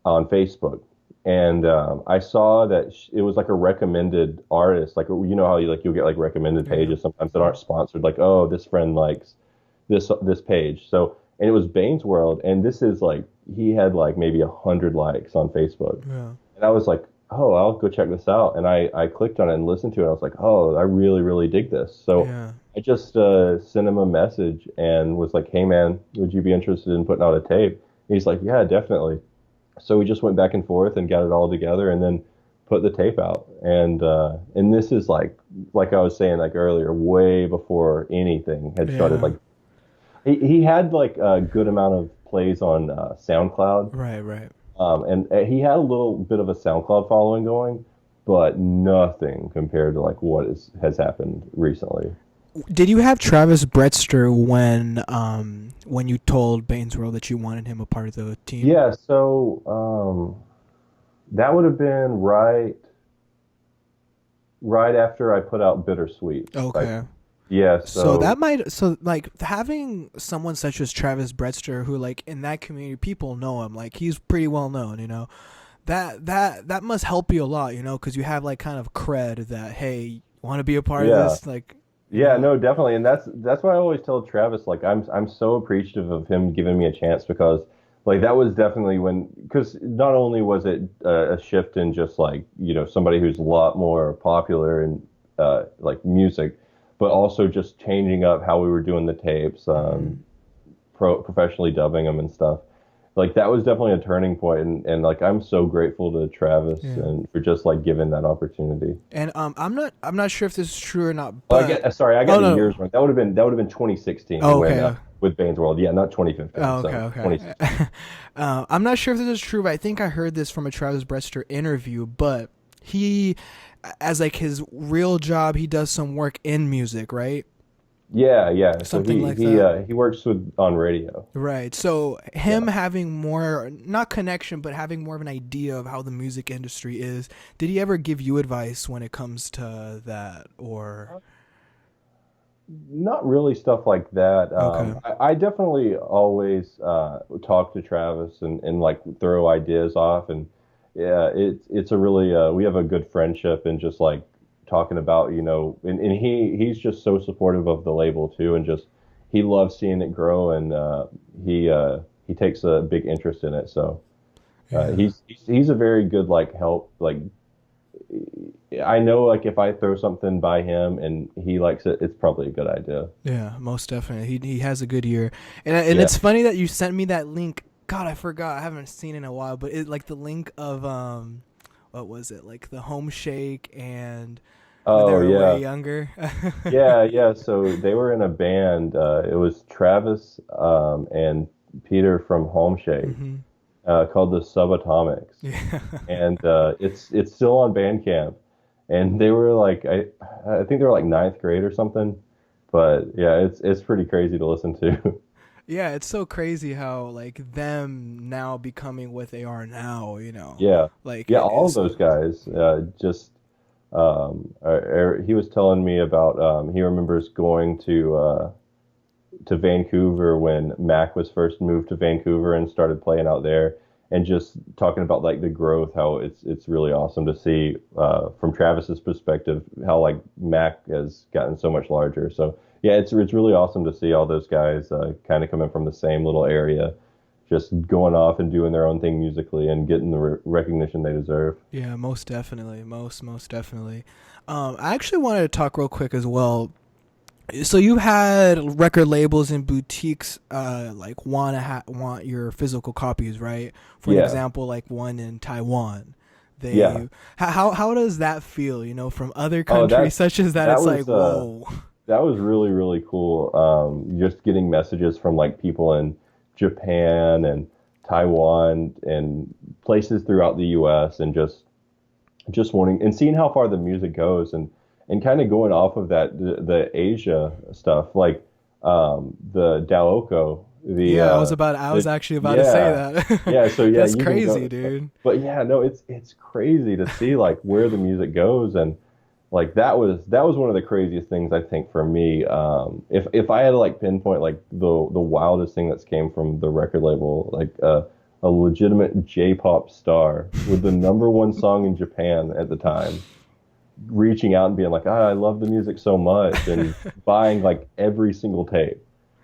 on Facebook. And I saw that it was like a recommended artist, like how you'll get like recommended Yeah. pages sometimes that aren't sponsored, like oh this friend likes this page. So and it was Bane's World, and this is like he had like maybe 100 likes on Facebook, Yeah. and I was like, oh, I'll go check this out. And I clicked on it and listened to it. I was like, oh, I really, really dig this. So Yeah. I just sent him a message and was like, hey, man, would you be interested in putting out a tape? And he's like, yeah, definitely. So we just went back and forth and got it all together and then put the tape out. And this is like I was saying like earlier, way before anything had started. Yeah. Like he had like a good amount of plays on SoundCloud, Right. Right. and he had a little bit of a SoundCloud following going, but nothing compared to like what has happened recently. Did you have Travis Bretzer when you told Bane's World that you wanted him a part of the team? Yeah, so that would have been right after I put out Bittersweet. Like, Okay. yeah, So so that might so like having someone such as Travis Bretzer, who like in that community people know him, like he's pretty well known, that must help you a lot, because you have like kind of cred that hey, want to be a part of yeah. this, like, Yeah, no, definitely, and that's why I always tell Travis like I'm so appreciative of him giving me a chance because like that was definitely because not only was it a shift in just like somebody who's a lot more popular in like music, but also just changing up how we were doing the tapes, mhm. professionally dubbing them and stuff. Like that was definitely a turning point, and like I'm so grateful to Travis Yeah. and for just like giving that opportunity. And I'm not sure if this is true or not, Oh, but sorry, I oh got the no, years wrong. That would have been 2016 oh, when okay. with Bane's World. Yeah, not 2015. Oh, okay, So okay. 2016. I'm not sure if this is true, but I think I heard this from a Travis Bretzer interview. But he, as like his real job, he does some work in music, right? Yeah. So something like that. he works with on radio. Right. So him Yeah. having more, not connection, but having more of an idea of how the music industry is. Did he ever give you advice when it comes to that, or? Not really stuff like that. Okay. I definitely always talk to Travis and like throw ideas off, and yeah, it's a really we have a good friendship and just like talking about and he's just so supportive of the label too, and just he loves seeing it grow, and he takes a big interest in it. So Yeah. he's a very good like help like I know like if I throw something by him and he likes it, it's probably a good idea. Yeah, most definitely. He has a good year, and Yeah. it's funny that you sent me that link. God, I forgot. I haven't seen it in a while, but it like the link of what was it? Like the home shake and when they Oh were way yeah. younger. Yeah. So they were in a band. It was Travis and Peter from Home Shake hmm called the Subatomics, Yeah. and it's still on Bandcamp. And they were like I think they were like ninth grade or something. But yeah, it's pretty crazy to listen to. Yeah, it's so crazy how like them now becoming what they are now, Yeah, Like yeah. it All of is those guys just he was telling me about he remembers going to Vancouver when Mac was first moved to Vancouver and started playing out there, and just talking about like the growth, how it's really awesome to see from Travis's perspective how like Mac has gotten so much larger. So yeah, it's really awesome to see all those guys kind of coming from the same little area, just going off and doing their own thing musically and getting the recognition they deserve. Yeah, most definitely. Most definitely. I actually wanted to talk real quick as well. So you had record labels and boutiques like want your physical copies, right? For an Yeah, example, like one in Taiwan. yeah. They how does that feel, from other Oh, countries such as that that it's like, was whoa. that was really, really cool. Just getting messages from like people in Japan and Taiwan and places throughout the US, and just wanting and seeing how far the music goes, and kind of going off of that the Asia stuff like the Daoko Yeah, I was the actually about to say yeah that. yeah so yeah That's you can crazy, go dude. but yeah no it's crazy to see like where the music goes, and like that was one of the craziest things I think for me. If I had to like pinpoint like the wildest thing that's came from the record label, like a legitimate J-pop star with the number one song in Japan at the time, reaching out and being like, I love the music so much, and buying like every single tape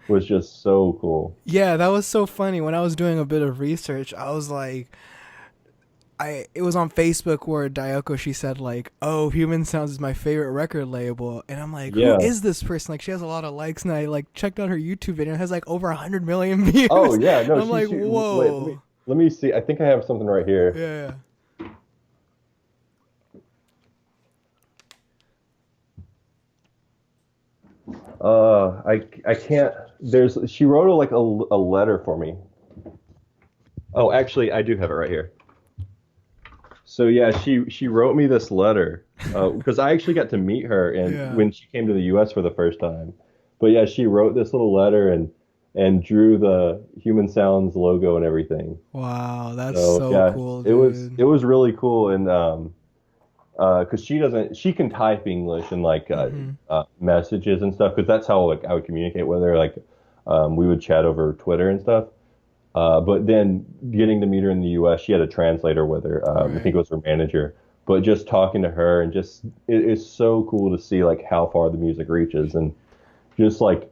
was just so cool. Yeah, that was so funny. When I was doing a bit of research, I was like, it was on Facebook where Dioko she said like, "Oh, Human Sounds is my favorite record label," and I'm like, "Who Yeah. is this person?" Like, she has a lot of likes, and I like checked out her YouTube video. It has like over 100 million Oh views. yeah. No, I'm like, wait, "Whoa, let me see. I think I have something right here. yeah, I can't. She wrote a letter for me. Oh, actually, I do have it right here. So yeah, she wrote me this letter because I actually got to meet her and yeah, when she came to the U.S. for the first time. But yeah, she wrote this little letter and drew the Human Sounds logo and everything. wow, that's So so yeah, cool, it dude." was really cool, and because she can type English and like hmm messages and stuff, because that's how like I would communicate with her, like we would chat over Twitter and stuff. But then getting to meet her in the U.S., she had a translator with her. I Right. think it was her manager. But just talking to her and just it is so cool to see like how far the music reaches, and just like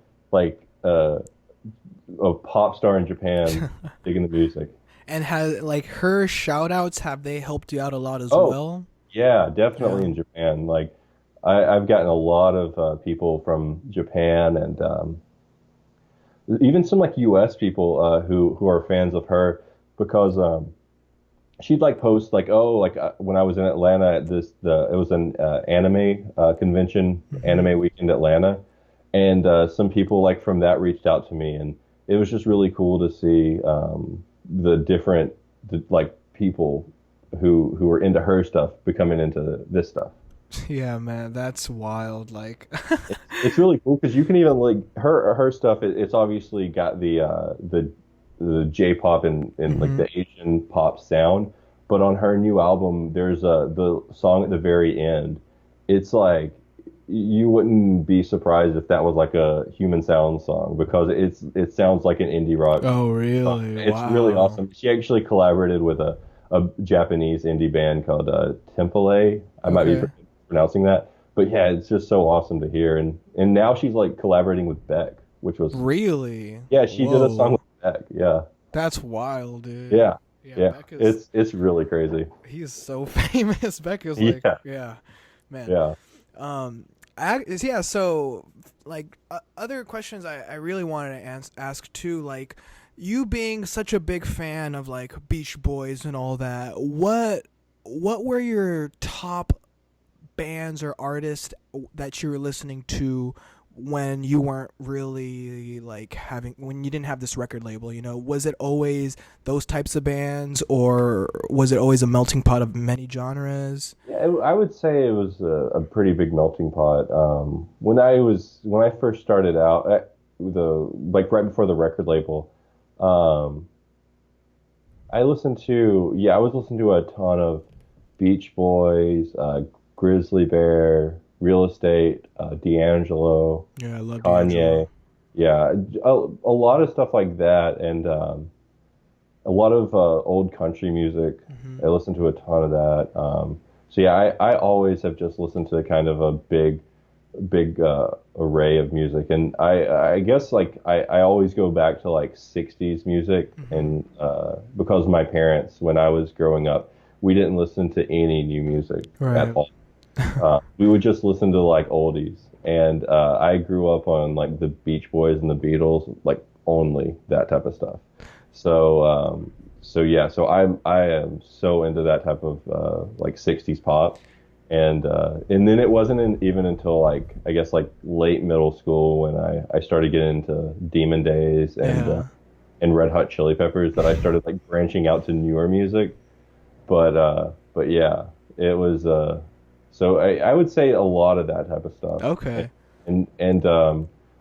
a pop star in Japan digging the music. And has like her shout outs, have they helped you out a lot as Oh well? yeah, Yeah. definitely in Japan. Like I've gotten a lot of people from Japan, and even some like U.S. people who are fans of her, because she'd like post like, oh, like when I was in Atlanta at it was an anime convention, hmm Anime Week in Atlanta, and some people like from that reached out to me, and it was just really cool to see the like people who were into her stuff becoming into this stuff. Yeah, man, that's wild. Like, It's really cool because you can even like her stuff. It's obviously got the J-pop and like hmm the Asian pop sound, but on her new album, there's the song at the very end. It's like you wouldn't be surprised if that was like a Human Sound song because it sounds like an indie rock Oh, song. really? It's really Wow. awesome. She actually collaborated with a Japanese indie band called Temple. I might be Okay. pronouncing that, but yeah, it's just so awesome to hear. And now she's like collaborating with Beck, which was Really? yeah, she did a song Whoa. with Beck. Yeah, That's wild, dude. yeah, Yeah, yeah. Beck is It's really crazy. he's so famous. Beck is like, Yeah, yeah, man. yeah. Um, yeah. So, like, other questions I really wanted to ask too, like, you being such a big fan of like Beach Boys and all that, what were your top bands or artists that you were listening to when you weren't really like having when you didn't have this record label, was it always those types of bands, or was it always a melting pot of many genres? Yeah, I would say it was a pretty big melting pot. When I first started out at the like right before the record label, um, I was listening to a ton of Beach Boys, Grizzly Bear, Real Estate, D'Angelo, Yeah, I love D'Angelo. Kanye. Yeah, a lot of stuff like that, and a lot of old country music. hmm I listen to a ton of that. So yeah, I always have just listened to kind of a big array of music, and I guess like I always go back to like 60s music, hmm and because my parents, when I was growing up, we didn't listen to any new music at Right. all. We would just listen to like oldies, and I grew up on like the Beach Boys and the Beatles, like only that type of stuff. So so yeah, so I am so into that type of like 60s pop, and then it wasn't even until like I guess like late middle school when I started getting into Demon Days Yeah. and Red Hot Chili Peppers that I started like branching out to newer music. But yeah, it was so I would say a lot of that type of stuff. Okay. And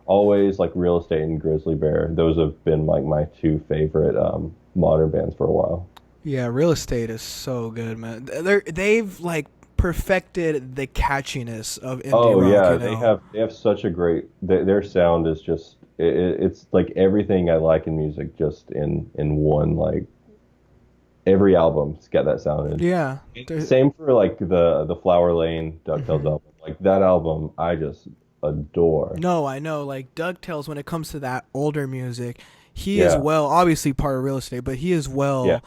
always like Real Estate and Grizzly Bear. Those have been like my two favorite modern bands for a while. Yeah, Real Estate is so good, man. They've like perfected the catchiness of indie Oh rock, yeah, they have such a great their sound is just it's like everything I like in music just in one like every album's got that sound in. Yeah. Same for like the Flower Lane DuckTales Mhm. album. Like that album I just adore. No, I know. Like DuckTales, when it comes to that older music, he is Yeah. well, obviously part of Real Estate, but he is Yeah. well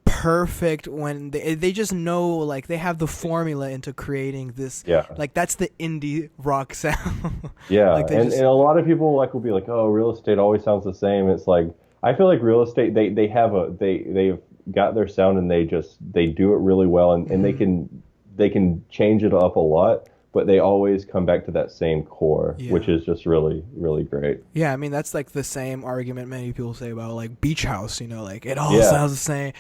perfect when they just know, like they have the formula into creating this, Yeah. like that's the indie rock sound. Yeah, Like they and just a lot of people like will be like, "Oh, real estate always sounds the same." It's like I feel like real estate they have they've got their sound and they do it really well and mhm. they can change it up a lot, but they always come back to that same core, which Yeah. is just really great. Yeah, I mean that's like the same argument many people say about like Beach House, like it all Yeah, sounds the same.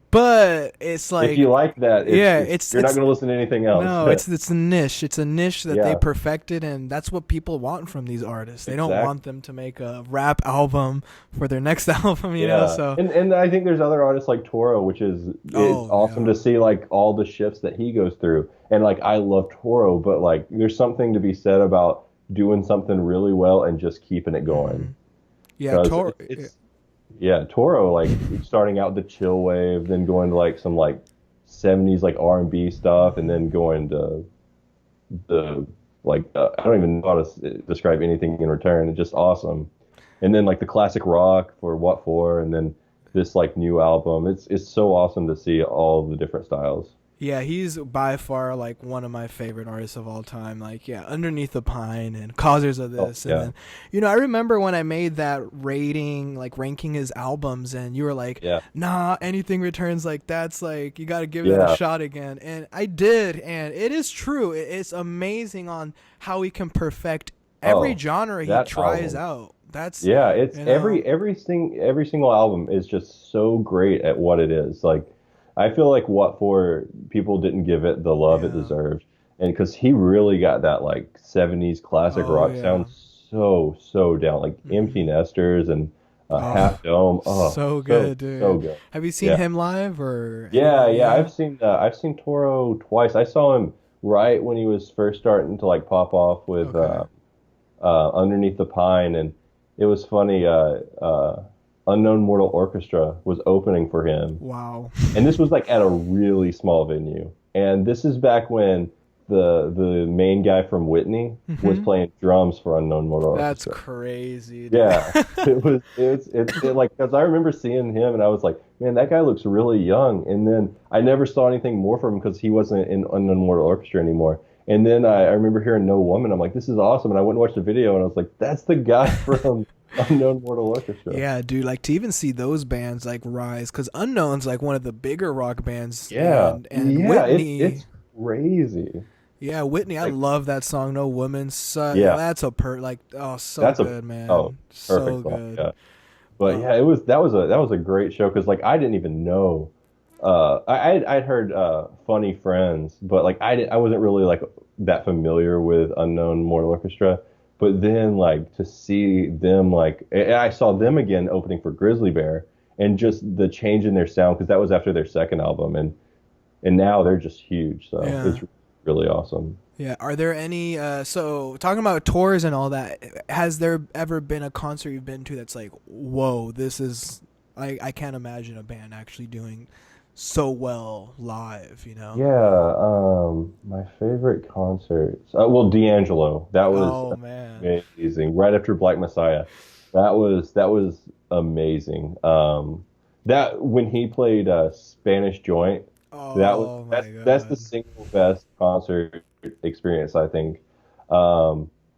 But it's if like you like that, yeah, it's you're not going to listen to anything else. no, it's a niche. It's a niche that they Yeah, perfected, and that's what people want from these artists. They don't exactly. want them to make a rap album for their next album. Yeah, So, and I think there's other artists like Toro, which is it's oh awesome yeah, to see like all the shifts that he goes through. And like I love Toro, but like there's something to be said about doing something really well and just keeping it hmm going. yeah, Because Tor. it's yeah, Toro like starting out the chill wave, then going to like some like 70s like R&B stuff, and Mhm. then going to the like I don't even know how to describe anything in return. It's just awesome. And then like the classic rock for What For, and then this like new album. It's so awesome to see all the different styles. Yeah, he's by far like one of my favorite artists of all time. Like, yeah, Underneath the Pine and Causers of Oh This. And yeah, then, I remember when I made that rating, like ranking his albums, and you were like, yeah, nah, Anything Returns, like, that's like, you got to give that a yeah. shot again. And I did. And it is true. It's amazing on how he can perfect every Oh, genre he that tries album. out. That's, Yeah, it's you know, every single album is just so great at what it is. Like I feel like What For people didn't give it the love it yeah. deserved. and because he really got that like 70s classic Oh rock sound yeah. so down, like Empty Hmm. Nesters and Oh, Half Dome. Oh, so so good, so dude. good. Have you seen Yeah, him live or yeah, anything? yeah. Yeah. I've seen Toro twice. I saw him right when he was first starting to like pop off with Okay. Underneath the Pine, and it was funny. Unknown Mortal Orchestra was opening for him, Wow. and this was like at a really small venue. And this is back when the main guy from Whitney was Hmm. playing drums for Unknown Mortal That's Orchestra. crazy, dude. Yeah, it like because I remember seeing him and I was like, man, that guy looks really young. And then I never saw anything more from him because he wasn't in Unknown Mortal Orchestra anymore. And then I remember hearing No Woman. I'm like, this is awesome. And I went and watched the video and I was like, that's the guy from Unknown Mortal Orchestra. Yeah, dude, like to even see those bands like rise, because Unknown's like one of the bigger rock bands, Yeah, and yeah, Whitney, it's crazy. yeah, Whitney, I Like, love that song, No Woman. So yeah, that's a like, oh, so that's a good, oh man, so perfect song. good. Yeah. But Uh, yeah, that was a great show because like I didn't even know. I'd heard Funny Friends, but like I wasn't really like that familiar with Unknown Mortal Orchestra. But then like to see them like I saw them again opening for Grizzly Bear, and just the change in their sound because that was after their second album, and now they're just huge. So yeah, it's really awesome. yeah. Are there any? So talking about tours and all that, has there ever been a concert you've been to that's like, whoa, this is I can't imagine a band actually doing so well live, you know? Yeah, my favorite concerts. Well, D'Angelo, that was Oh man. amazing. Right after Black Messiah, that was amazing. That when he played Spanish Joint, Oh my that's the god. single best concert experience, I think.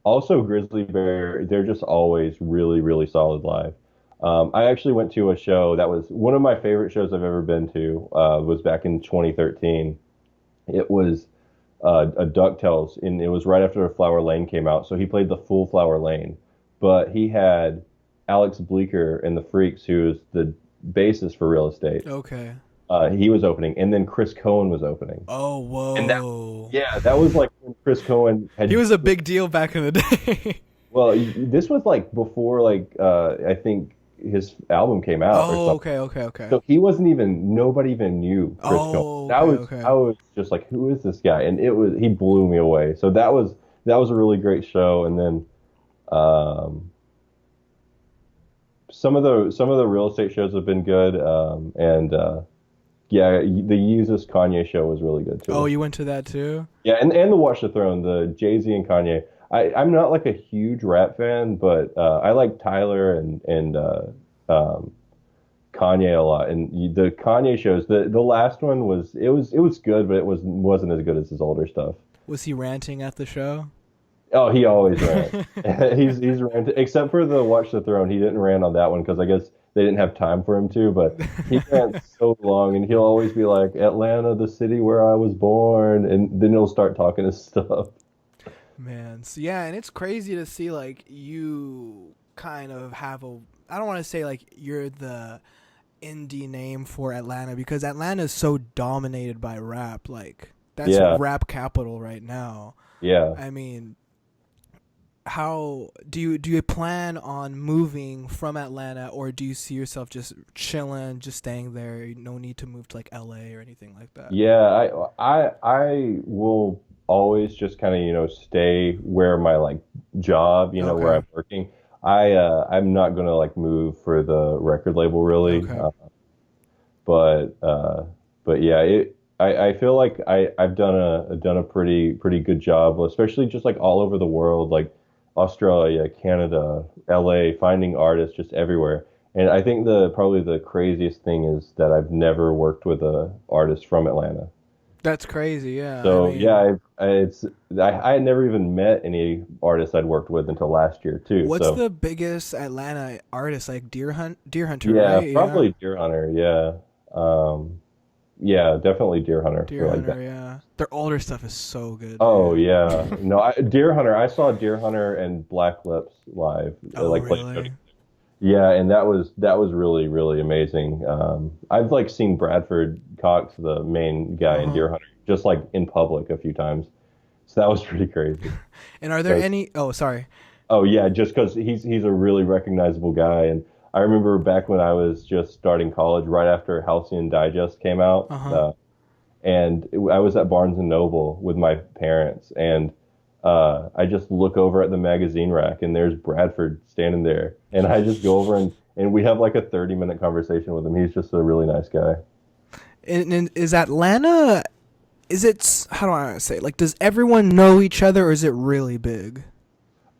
Also Grizzly Bear, they're just always really solid live. I actually went to a show that was one of my favorite shows I've ever been to. Was back in 2013. It was a DuckTales, and it was right after Flower Lane came out. So he played the full Flower Lane, but he had Alex Bleeker and the Freaks, who is the bassist for Real Estate. Okay. He was opening, and then Chris Cohen was opening, Oh and that whoa. yeah, that was like when Chris Cohen He had was a big deal back in the day. well, this was like before like I think his album came out or Oh, something. okay, okay, okay. So he wasn't even nobody even knew Chris Cohen. Oh, I okay, was okay. I was just like, who is this guy? And it was he blew me away. So that was a really great show. And then um, some of the real estate shows have been good. And yeah, the Yeezus Kanye show was really good Oh, too. you went to that too? Yeah, and the Watch the Throne, the Jay-Z and Kanye. I'm not like a huge rap fan, but I like Tyler and um, Kanye a lot, and the Kanye shows. The last one was good, but it wasn't as good as his older stuff. Was he ranting at the show? Oh, he always rants. He's ranted, except for the Watch the Throne. He didn't rant on that one because I guess they didn't have time for him to. But he rants so long, and he'll always be like, "Atlanta, the city where I was born," and then he'll start talking his stuff. Man, so yeah, and it's crazy to see like you kind of have a I don't want to say like you're the indie name for Atlanta because Atlanta is so dominated by rap. Like that's Yeah, rap capital right now. yeah. I mean, how do you plan on moving from Atlanta or do you see yourself just chilling, just staying there? No need to move to like LA or anything like that. Yeah, I will always just kind of, stay where my like job, where Okay. I'm working. I'm not gonna like move for the record label really. Okay. But yeah, I feel like I've done a pretty good job, especially just like all over the world, like Australia, Canada, LA, finding artists just everywhere. And I think the probably the craziest thing is that I've never worked with a artist from Atlanta. That's crazy. Yeah. I So mean, yeah, I had never even met any artists I'd worked with until last year too. what's So the biggest Atlanta artist? Like Deer Hunter, yeah, right? Yeah. probably Deer Hunter. Yeah, yeah, definitely Deer Hunter Deer for like that. Hunter, yeah. Their older stuff is so good, Oh dude. yeah, no, Deer Hunter. I saw Deer Hunter and Black Lips live, Oh, like play. really? Yeah, and that was really amazing. I've like seen Bradford Cox, the main guy in Uh-huh. Deer Hunter, just like in public a few times, So that was pretty crazy. And are there 'Cause- any? Oh, sorry. oh yeah, just because he's a really recognizable guy, and I remember back when I was just starting college, right after Halcyon Digest came out, Uh huh. I was at Barnes and Noble with my parents, and I just look over at the magazine rack, and there's Bradford standing there, and I just go over and we have like a 30-minute conversation with him. He's just a really nice guy. And is Atlanta? Is it? How do I say? Like, does everyone know each other, or is it really big?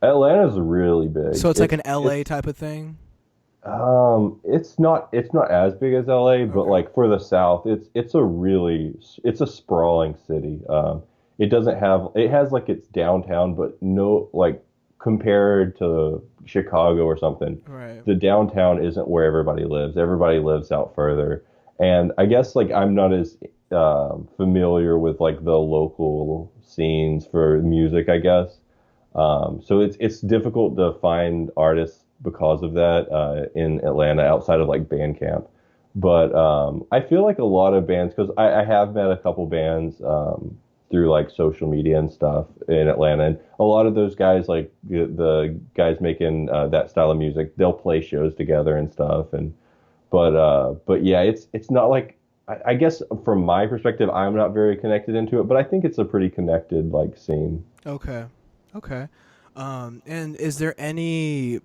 Atlanta's really big. So it's like an LA type of thing. It's not as big as LA, but Okay. like for the South, it's a sprawling city. It has like its downtown, but no, like compared to Chicago or something, Right. the downtown isn't where everybody lives. Everybody lives out further, and I guess like I'm not as familiar with like the local scenes for music, I guess. So it's difficult to find artists because of that in Atlanta outside of like Bandcamp. But I feel like a lot of bands, because I have met a couple bands through like social media and stuff in Atlanta, and a lot of those guys, like the guys making that style of music, they'll play shows together and stuff. But yeah, it's not like I guess from my perspective, I'm not very connected into it, but I think it's a pretty connected like scene. Okay. Okay. And is there any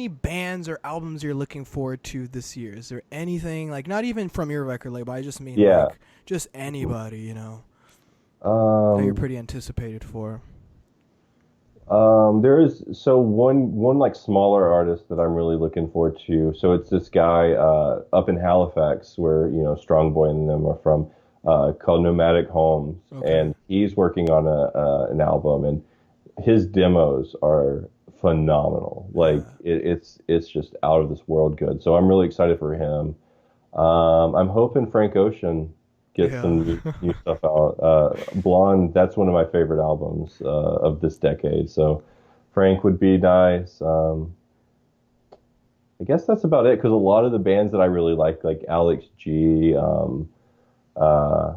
bands or albums you're looking forward to this year? Is there anything like not even from your record label? I just mean Yeah. like just anybody, that you're Um, pretty anticipated for. there is so one like smaller artist that I'm really looking forward to. So it's this guy up in Halifax, where Strong Boy and them are from, called Nomadic Homes, Okay. and he's working on an album, and his demos are phenomenal. Like Yeah. it's just out of this world good. So I'm really excited for him. I'm hoping Frank Ocean gets Yeah. some new stuff out. Blonde, that's one of my favorite albums of this decade. So Frank would be nice. I guess that's about it because a lot of the bands that I really like Alex G, uh,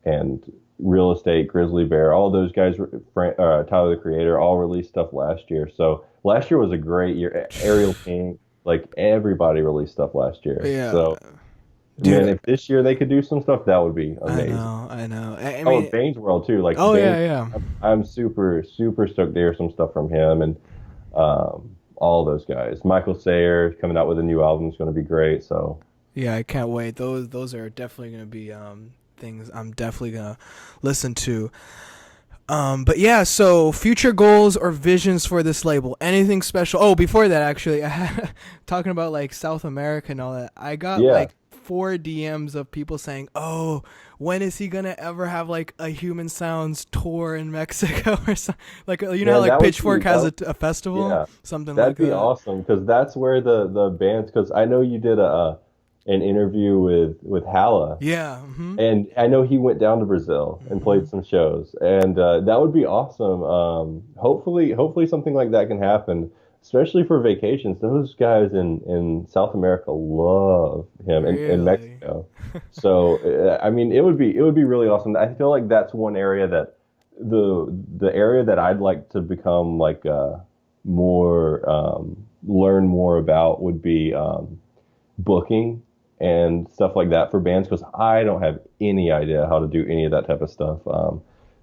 and Real Estate, Grizzly Bear, all those guys, Tyler the Creator, all released stuff last year. So last year was a great year. Ariel Pink, like everybody released stuff last year. Yeah. So man, Dude, if this year they could do some stuff, that would be I amazing. know. I know. I Oh, mean, and Bane's World too. Like oh Bane, yeah, yeah. I'm super super stoked to hear some stuff from him and all those guys. Michael Sayer coming out with a new album is going to be great. So Yeah, I can't wait. Those are definitely gonna be things I'm definitely gonna listen to. But yeah, so future goals or visions for this label. Anything special? Oh, before that, actually, I had, talking about like South America and all that. I got yeah, like 4 DMs of people saying, "Oh, when is he gonna ever have like a Human Sounds tour in Mexico or something?" Like how man, like that would be Pitchfork has that. a festival, Yeah, something like that'd be that. awesome because that's where the bands. Because I know you did an interview with Hala, Yeah. Mhm. and I know he went down to Brazil and played Mhm. some shows, and that would be awesome. Hopefully something like that can happen, especially for vacations. Those guys in South America love him, and in Really. Mexico. So I mean, it would be really awesome. I feel like that's one area that the area that I'd like to become like more learn more about would be booking and stuff like that for bands because I don't have any idea how to do any of that type of stuff.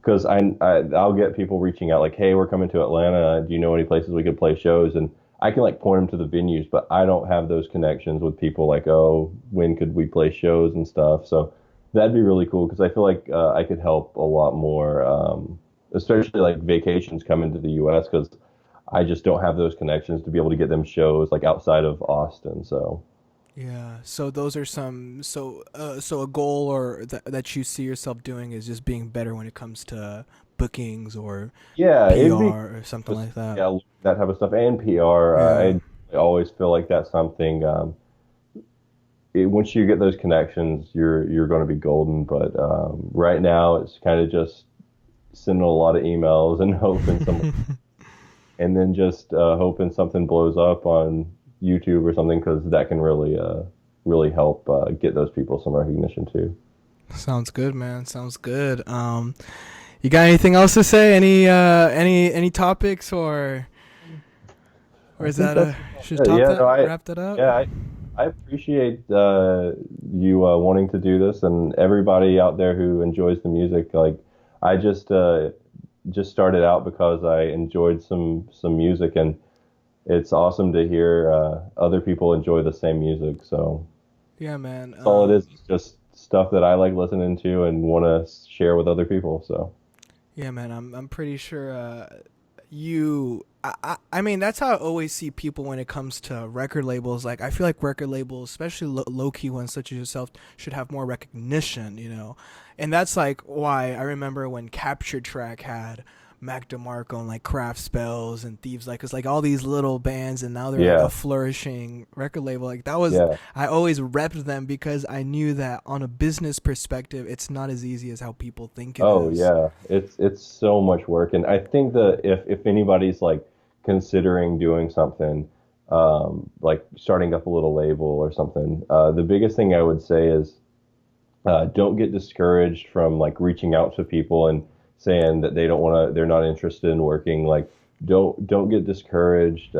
Because I'll get people reaching out like, hey, we're coming to Atlanta. Do you know any places we could play shows? And I can like point them to the venues, but I don't have those connections with people like, oh, when could we play shows and stuff. So that'd be really cool because I feel like I could help a lot more, especially like vacations coming to the U.S. because I just don't have those connections to be able to get them shows like outside of Austin. So. Yeah. So those are some. So a goal or that you see yourself doing is just being better when it comes to bookings or Yeah, it'd be PR or something just like that. yeah that type of stuff and PR. Yeah. I always feel like that's something. Once you get those connections, you're going to be golden. But right now, it's kind of just sending a lot of emails and hoping some, and then just hoping something blows up on YouTube or something because that can really help get those people some recognition too. Sounds good, man. Sounds good. You got anything else to say? Any topics, or I is think that that's should it. top Yeah, that no, wrap that up? yeah, I appreciate you wanting to do this, and everybody out there who enjoys the music. Like, I just started out because I enjoyed some music, and it's awesome to hear other people enjoy the same music. So Yeah, man. that's all it is. It's just stuff that I like listening to and want to share with other people. So Yeah, man. I'm pretty sure you. I mean, that's how I always see people when it comes to record labels. Like, I feel like record labels, especially low key ones such as yourself, should have more recognition. And that's like why I remember when Capture Track had Mac DeMarco and like Craft Spells and Thieves, like it's like all these little bands, and now they're like a yeah, flourishing record label. Like that was, yeah. I always repped them because I knew that on a business perspective, it's not as easy as how people think it Oh is. yeah, it's so much work, and I think that if anybody's like considering doing something, like starting up a little label or something, the biggest thing I would say is don't get discouraged from like reaching out to people and saying that they don't want to, they're not interested in working. Like, don't get discouraged.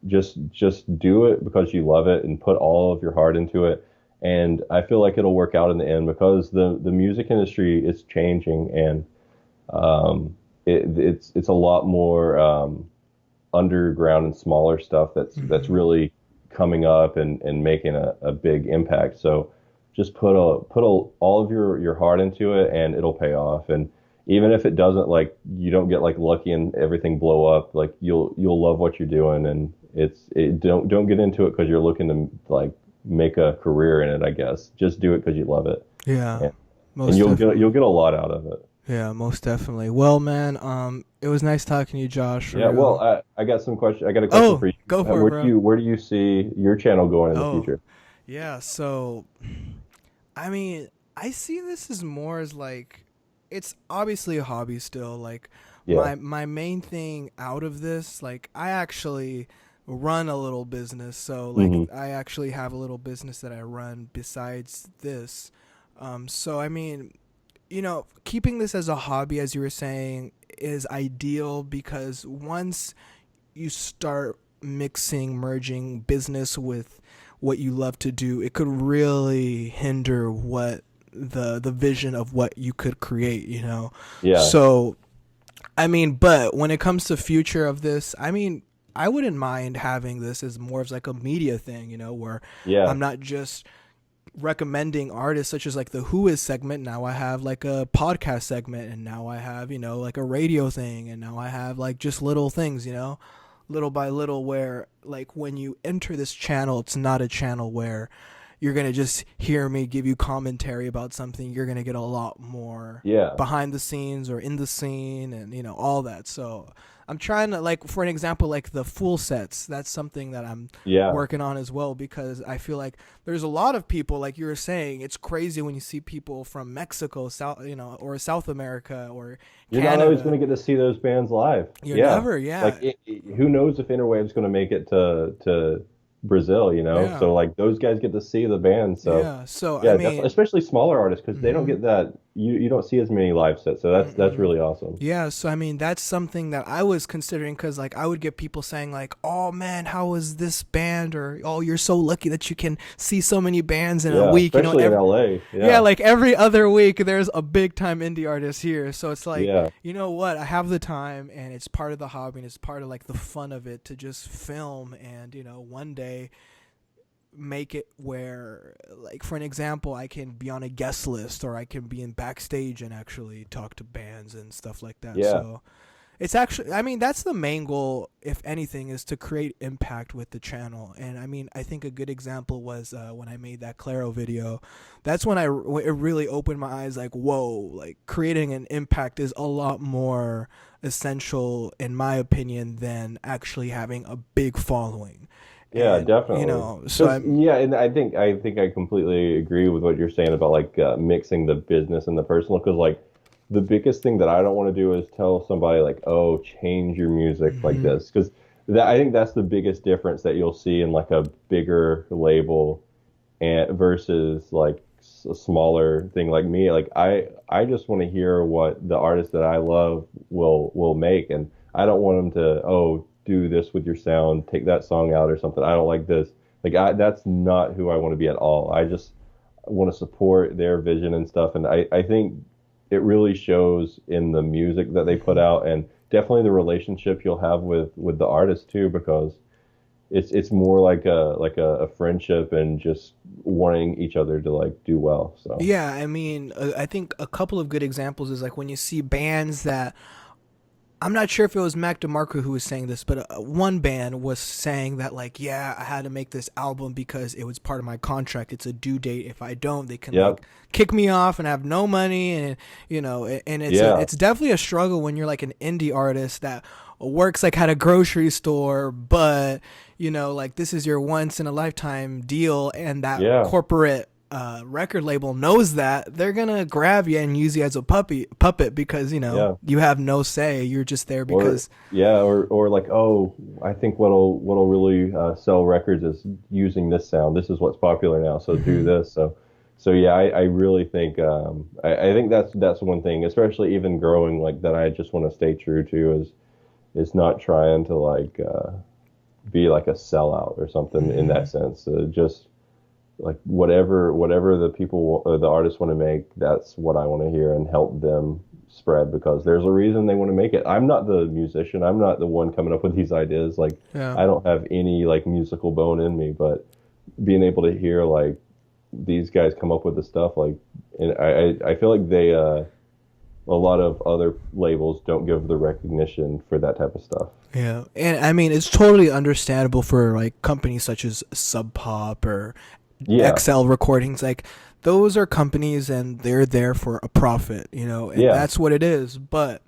Just do it because you love it and put all of your heart into it. And I feel like it'll work out in the end because the music industry is changing, and it's a lot more underground and smaller stuff that's Hmm. really coming up and making a big impact. So just all of your heart into it, and it'll pay off. And even if it doesn't, like, you don't get like lucky and everything blow up, like you'll love what you're doing. And don't get into it because you're looking to like make a career in it. I guess just do it because you love it, Yeah, and, and most definitely. you'll get a lot out of it. Yeah, most definitely. Well, man, it was nice talking to you, Josh, for Yeah, well, real. I got some question. I got a question Oh, for you. go for it, bro. Where do you see your channel going in the Oh, future? yeah. So, I mean, I see this as more as like, it's obviously a hobby still. Like, Yeah. my main thing out of this, like, I actually run a little business. So, like, Hmm. I actually have a little business that I run besides this. So I mean, keeping this as a hobby, as you were saying, is ideal because once you start merging business with what you love to do, it could really hinder what the vision of what you could create. Yeah. So, I mean, but when it comes to future of this, I mean, I wouldn't mind having this as more of like a media thing, where Yeah. I'm not just recommending artists such as like the Who Is segment. Now I have like a podcast segment, and now I have, like a radio thing, and now I have like just little things, little by little, where like when you enter this channel, it's not a channel where you're going to just hear me give you commentary about something. You're going to get a lot more Yeah. behind the scenes or in the scene, and all that. So I'm trying to, like, for an example, like the full sets, that's something that I'm Yeah. working on as well, because I feel like there's a lot of people, like you were saying, it's crazy when you see people from Mexico, South, or South America or You're not always Canada. going to get to see those bands live. You're Yeah. never, Like, yeah, who knows if Interwave's going to make it to Brazil, you know? yeah, So like those guys get to see the band. So yeah. So I yeah, definitely, mean, especially smaller artists because they don't mm-hmm, get that you don't see as many live sets. So that's mm-mm. really awesome. Yeah, so I mean that's something that I was considering, because like I would get people saying like, "Oh man, how was this band?" or "Oh, you're so lucky that you can see so many bands in a Yeah, week." especially in Every, LA. yeah, Yeah. like every other week there's a big time indie artist here. So it's like, Yeah. you know what? I have the time, and it's part of the hobby, and it's part of like the fun of it to just film, and one day make it where, like, for an example, I can be on a guest list, or I can be in backstage and actually talk to bands and stuff like that. Yeah. So it's actually, I mean, that's the main goal, if anything, is to create impact with the channel. And I mean, I think a good example was when I made that Claro video. That's when it really opened my eyes, like, whoa, like creating an impact is a lot more essential, in my opinion, than actually having a big following. Yeah, And, definitely. so Because I'm, yeah, and I think I completely agree with what you're saying about like mixing the business and the personal. Because like the biggest thing that I don't want to do is tell somebody like, oh, change your music like mhm. this. Because that I think that's the biggest difference that you'll see in like a bigger label and versus like a smaller thing like me, like I just want to hear what the artist that I love will make, and I don't want them to, oh, do this with your sound, take that song out or something. I don't like this. Like that's not who I want to be at all. I just want to support their vision and stuff, and I think it really shows in the music that they put out, and definitely the relationship you'll have with the artist too, because it's more like a friendship and just wanting each other to like do well. So Yeah, I mean, I think a couple of good examples is like when you see bands that I'm not sure if it was Mac DeMarco who was saying this, but one band was saying that like, yeah, I had to make this album because it was part of my contract. It's a due date. If I don't, they can yep, like kick me off and I have no money, and and yeah, it's definitely a struggle when you're like an indie artist that works like at a grocery store, but like this is your once in a lifetime deal, and that yeah, corporate record label knows that, they're gonna grab you and use you as a puppet because yeah. you have no say. You're just there Or because yeah, or like, oh, I think what'll really sell records is using this sound. This is what's popular now, so do Mhm. this. So yeah, I really think I think that's one thing, especially even growing like that. I just want to stay true to is not trying to like be like a sellout or something in that Mhm. sense. Just like whatever the people or the artists want to make, that's what I want to hear and help them spread, because there's a reason they want to make it. I'm not the musician. I'm not the one coming up with these ideas. Like Yeah. I don't have any like musical bone in me, but being able to hear like these guys come up with the stuff, like, and I feel like they a lot of other labels don't give the recognition for that type of stuff. Yeah, and I mean it's totally understandable for like companies such as Sub Pop or Yeah, XL Recordings. Like those are companies and they're there for a profit, and yeah. that's what it is. But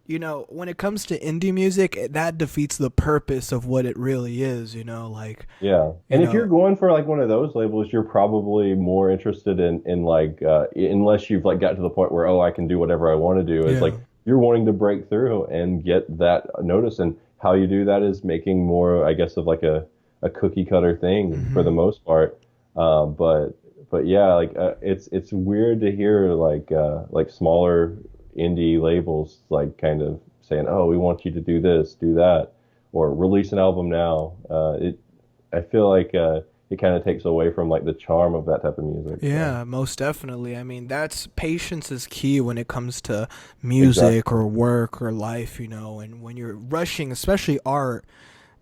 when it comes to indie music, that defeats the purpose of what it really is. Like Yeah. you And if you're know, going for like one of those labels, you're probably more interested in like unless you've like got to the point where, oh, I can do whatever I want to do, is yeah. like you're wanting to break through and get that notice. And how you do that is making more, I guess, of like a cookie cutter thing for the Hmm. most part. Um, but but yeah, like it's weird to hear like smaller indie labels like kind of saying, oh, we want you to do this, do that, or release an album now. I feel like it kind of takes away from like the charm of that type of music. So Yeah, most definitely. I mean, that's patience is key when it comes to exactly. music or work or life, and when you're rushing, especially art,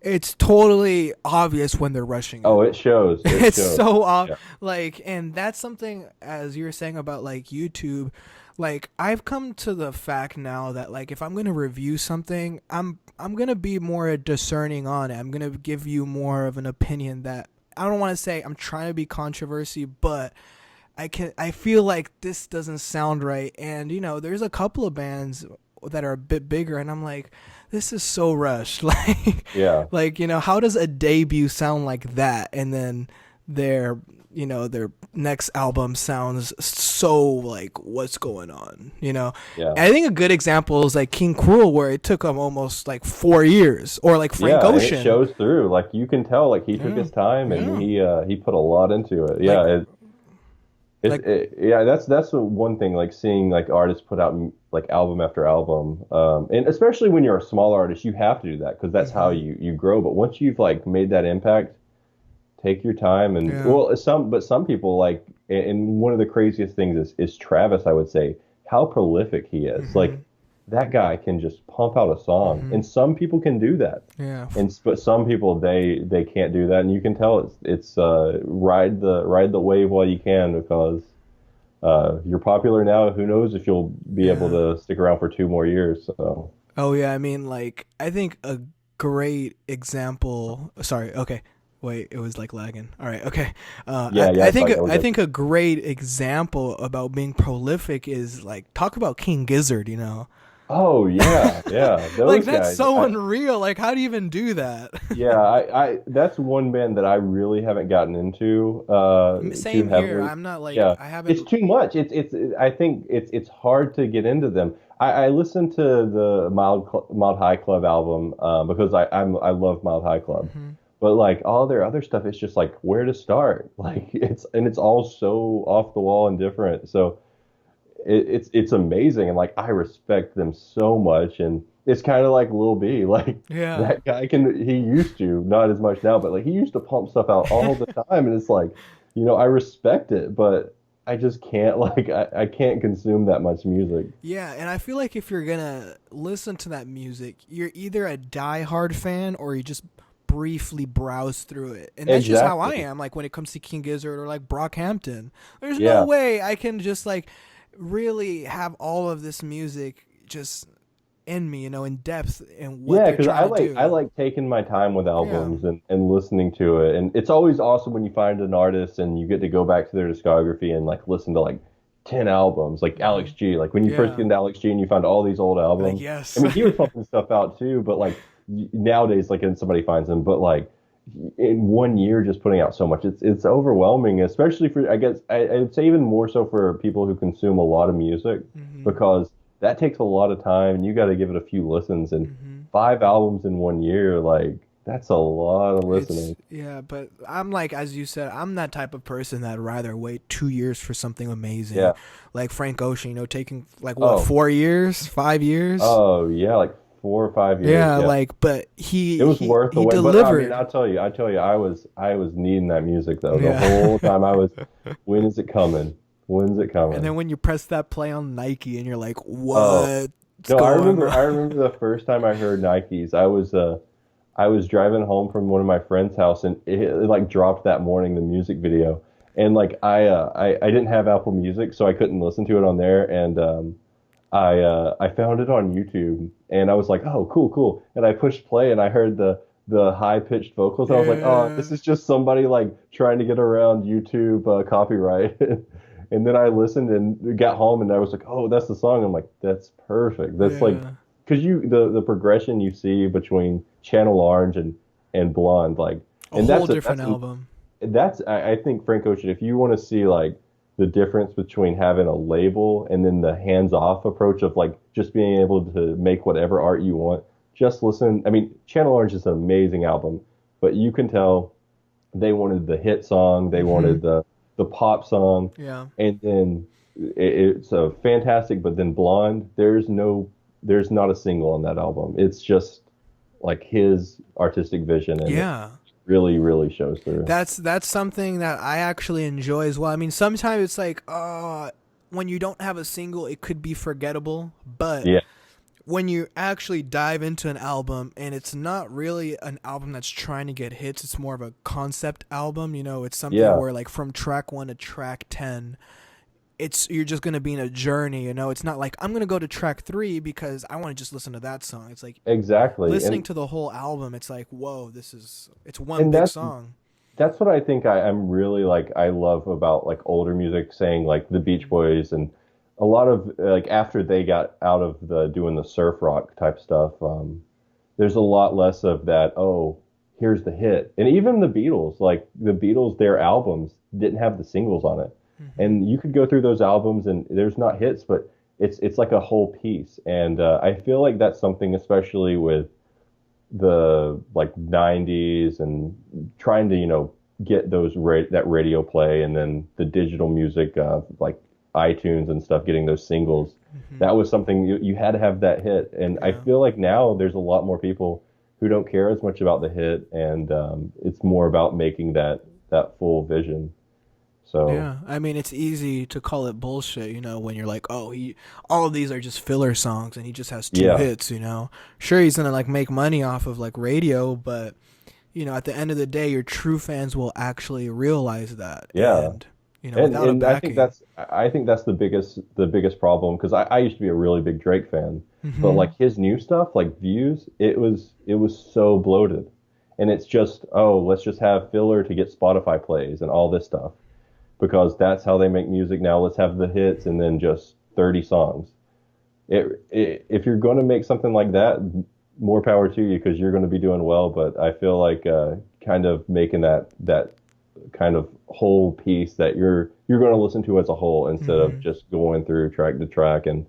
it's totally obvious when they're rushing Oh, it. it shows. It It's shows. so Yeah. like, and that's something, as you were saying about like YouTube, like I've come to the fact now that like if I'm gonna review something, I'm gonna be more discerning on it. I'm gonna give you more of an opinion that I don't want to say I'm trying to be controversy, but I feel like this doesn't sound right. And there's a couple of bands that are a bit bigger, and I'm like, this is so rushed. Yeah. How does a debut sound like that, and then their their next album sounds so like what's going on? Yeah. And I think a good example is like King Cruel, where it took him almost like 4 years, or like Frank Yeah, and it Ocean. shows through. Like you can tell, like he took Yeah, his time and yeah. he put a lot into it. Like Yeah, like yeah, that's the one thing, like seeing like artists put out like album after album, and especially when you're a small artist, you have to do that because that's how hmm you grow. But once you've like made that impact, take your time. And yeah. well, some people like, and one of the craziest things is Travis, I would say, how prolific he is. Like hmm that guy can just pump out a song, hmm and some people can do that. Yeah. But some people they can't do that, and you can tell it's ride the wave while you can, because you're popular now. Who knows if you'll be able Yeah. to stick around for 2 more years? So Oh yeah, I mean like I think a great example, sorry, okay. Wait, it was like lagging. All right, okay. yeah, yeah, I it's think like we're I good. think a great example about being prolific is like talk about King Gizzard. Oh yeah, yeah, Like those that's guys. so unreal. Like how do you even do that? Yeah, I that's one band that I really haven't gotten into too Same here. heavily. I'm not like Yeah, I it's haven't. too much. It's I think it's hard to get into them. I listened to the Mild High Club album because I love Mild High Club, Mhm. But like all their other stuff, it's just like where to start. Like it's all so off the wall and different. So it's amazing, and like I respect them so much. And it's kind of like Lil B, like Yeah. that guy he used to, not as much now, but like he used to pump stuff out all the time, and it's like, I respect it, but I just can't like I can't consume that much music. Yeah, and I feel like if you're gonna listen to that music, you're either a die-hard fan or you just briefly browse through it. And that's just how I Exactly. am, like when it comes to King Gizzard or like Brockhampton. There's no Yeah. way I can just like really have all of this music just in me, in depth in what Yeah, they're because trying I to like I do. like taking my time with Yeah. albums and listening to it. And it's always awesome when you find an artist and you get to go back to their discography and like listen to like 10 albums, like Alex Hmm. G. Like when you first Yeah. get into Alex G and you find all these old Like, albums. I yes. mean, he was pumping stuff out too, but like nowadays, like and somebody finds them, but like in 1 year just putting out so much, it's overwhelming, especially for I guess I'd say even more so for people who consume a lot of music Hmm. because that takes a lot of time and you got to give it a few listens and Hmm. 5 albums in 1 year, like that's a lot of It's listening. yeah, but I'm like as you said, I'm that type of person that'd rather wait 2 years for something amazing, Yeah. like Frank Ocean. Taking like what Oh, 4 years, 5 years. oh yeah, like 4 or 5 years. Yeah, Yeah. like but It he was he worth the he wait, but I mean, delivered. I tell you, I was needing that music though. The Yeah. whole time I was, when is it coming? When's it And then coming? when you press that play on Nike and you're like, Oh, what's no, I going remember on? I remember the first time I heard Nikes. I was driving home from one of my friend's house and it like dropped that morning the music video. And like I didn't have Apple Music so I couldn't listen to it on there and I found it on YouTube and I was like, "Oh, cool, cool." And I pushed play and I heard the high-pitched vocals. And I was like, "Oh, Yeah. this is just somebody like trying to get around YouTube copyright." And then I listened and got home and I was like, "Oh, that's the song." I'm like, "That's perfect." That's like Yeah. because the progression you see between Channel Orange and Blonde, like, A and whole that's a different album. I think Frank Ocean, if you want to see like the difference between having a label and then the hands-off approach of like just being able to make whatever art you want, just listen. I mean, Channel Orange is an amazing album, but you can tell they wanted the hit song, they Hmm. wanted the pop song, Yeah. and then it's a fantastic. But then Blonde, there's not a single on that album. It's just like his artistic vision, and it Yeah. really, really shows through. That's something that I actually enjoy as well. I mean, sometimes it's like, when you don't have a single, it could be forgettable. But Yeah, when you actually dive into an album and it's not really an album that's trying to get hits, it's more of a concept album. It's something yeah. where like from track 1 to track 10, you're just gonna be in a journey. It's not like I'm gonna go to track 3 because I want to just listen to that song. It's like Exactly. listening And to the whole album. It's like, whoa, it's one and big that's song. that's what I think I'm really like I love about like older music, saying like the Beach Boys and a lot of like after they got out of the doing the surf rock type stuff, there's a lot less of that, oh, here's the hit. And even the Beatles, like the Beatles, their albums didn't have the singles on it. Hmm. And you could go through those albums and there's not hits, but it's like a whole piece. And I feel like that's something, especially with the like 90s and trying to get that radio play and then the digital music like iTunes and stuff getting those singles, Hmm. that was something you had to have that hit. And I Yeah. feel like now there's a lot more people who don't care as much about the hit and it's more about making that full vision. So Yeah, I mean it's easy to call it bullshit, when you're like, oh, all of these are just filler songs, and he just has two yeah, hits. Sure, he's gonna like make money off of like radio, but at the end of the day, your true fans will actually realize that, yeah. and And without a and backing. I think that's the biggest problem because I used to be a really big Drake fan, but Hmm. like his new stuff, like Views, it was so bloated, and it's just, oh, let's just have filler to get Spotify plays and all this stuff because that's how they make music now. Let's have the hits and then just 30 songs. If you're going to make something like that, more power to you because you're going to be doing well. But I feel like kind of making that kind of whole piece that you're going to listen to as a whole instead of Hmm. just going through track to track and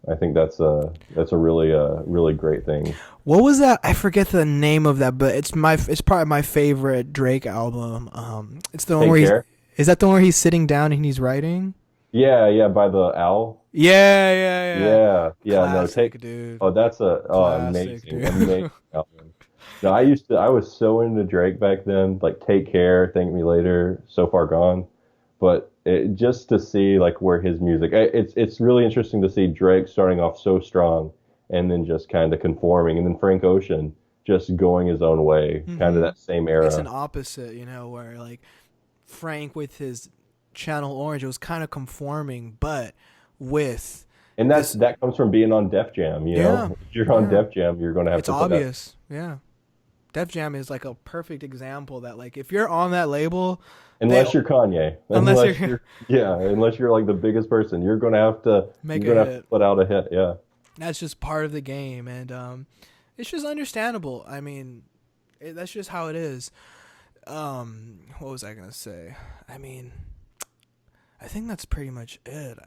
I think that's a really great thing. What was that? I forget the name of that, but it's probably my favorite Drake album. It's the one Take where he's care. is that the one where he's sitting down and he's writing? Yeah, yeah, by the owl. Yeah, yeah, yeah. Yeah, yeah, no, take. Classic, dude. Oh, that's a Classic, amazing, amazing dude. album. No, I was so into Drake back then, like Take Care, Thank Me Later, So Far Gone. But just to see like where his music, it's really interesting to see Drake starting off so strong and then just kind of conforming, and then Frank Ocean just going his own way, kind of hmm that same It's an era. opposite, where like Frank with his Channel Orange, it was kind of conforming, but with And this, that comes from being on Def Jam, you yeah, know. If you're on yeah, Def Jam, you're going to have it's to put that. obvious, yeah. Def Jam is like a perfect example that like if you're on that label, they Unless you're Kanye, unless unless you're you're yeah, unless you're like the biggest person, make you're a gonna have to hit. put out a hit. Yeah, That's just part of the game, and it's just understandable. I mean, that's just how it is. What was I gonna say? I mean, I think that's pretty much it.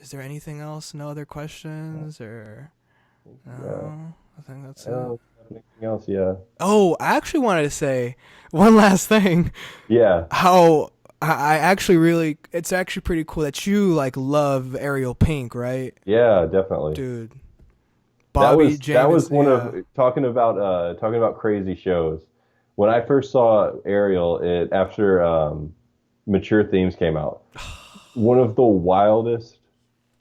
Is there anything else? No other questions or yeah. no? I think that's I it. don't have anything else. Yeah, Oh, I actually wanted to say one last thing. yeah, How I actually really, it's actually pretty cool that you like love Ariel Pink, right, yeah, definitely. dude? Bobby That was James, one yeah. of talking about crazy shows. When I first saw Ariel, it after Mature Themes came out, one of the wildest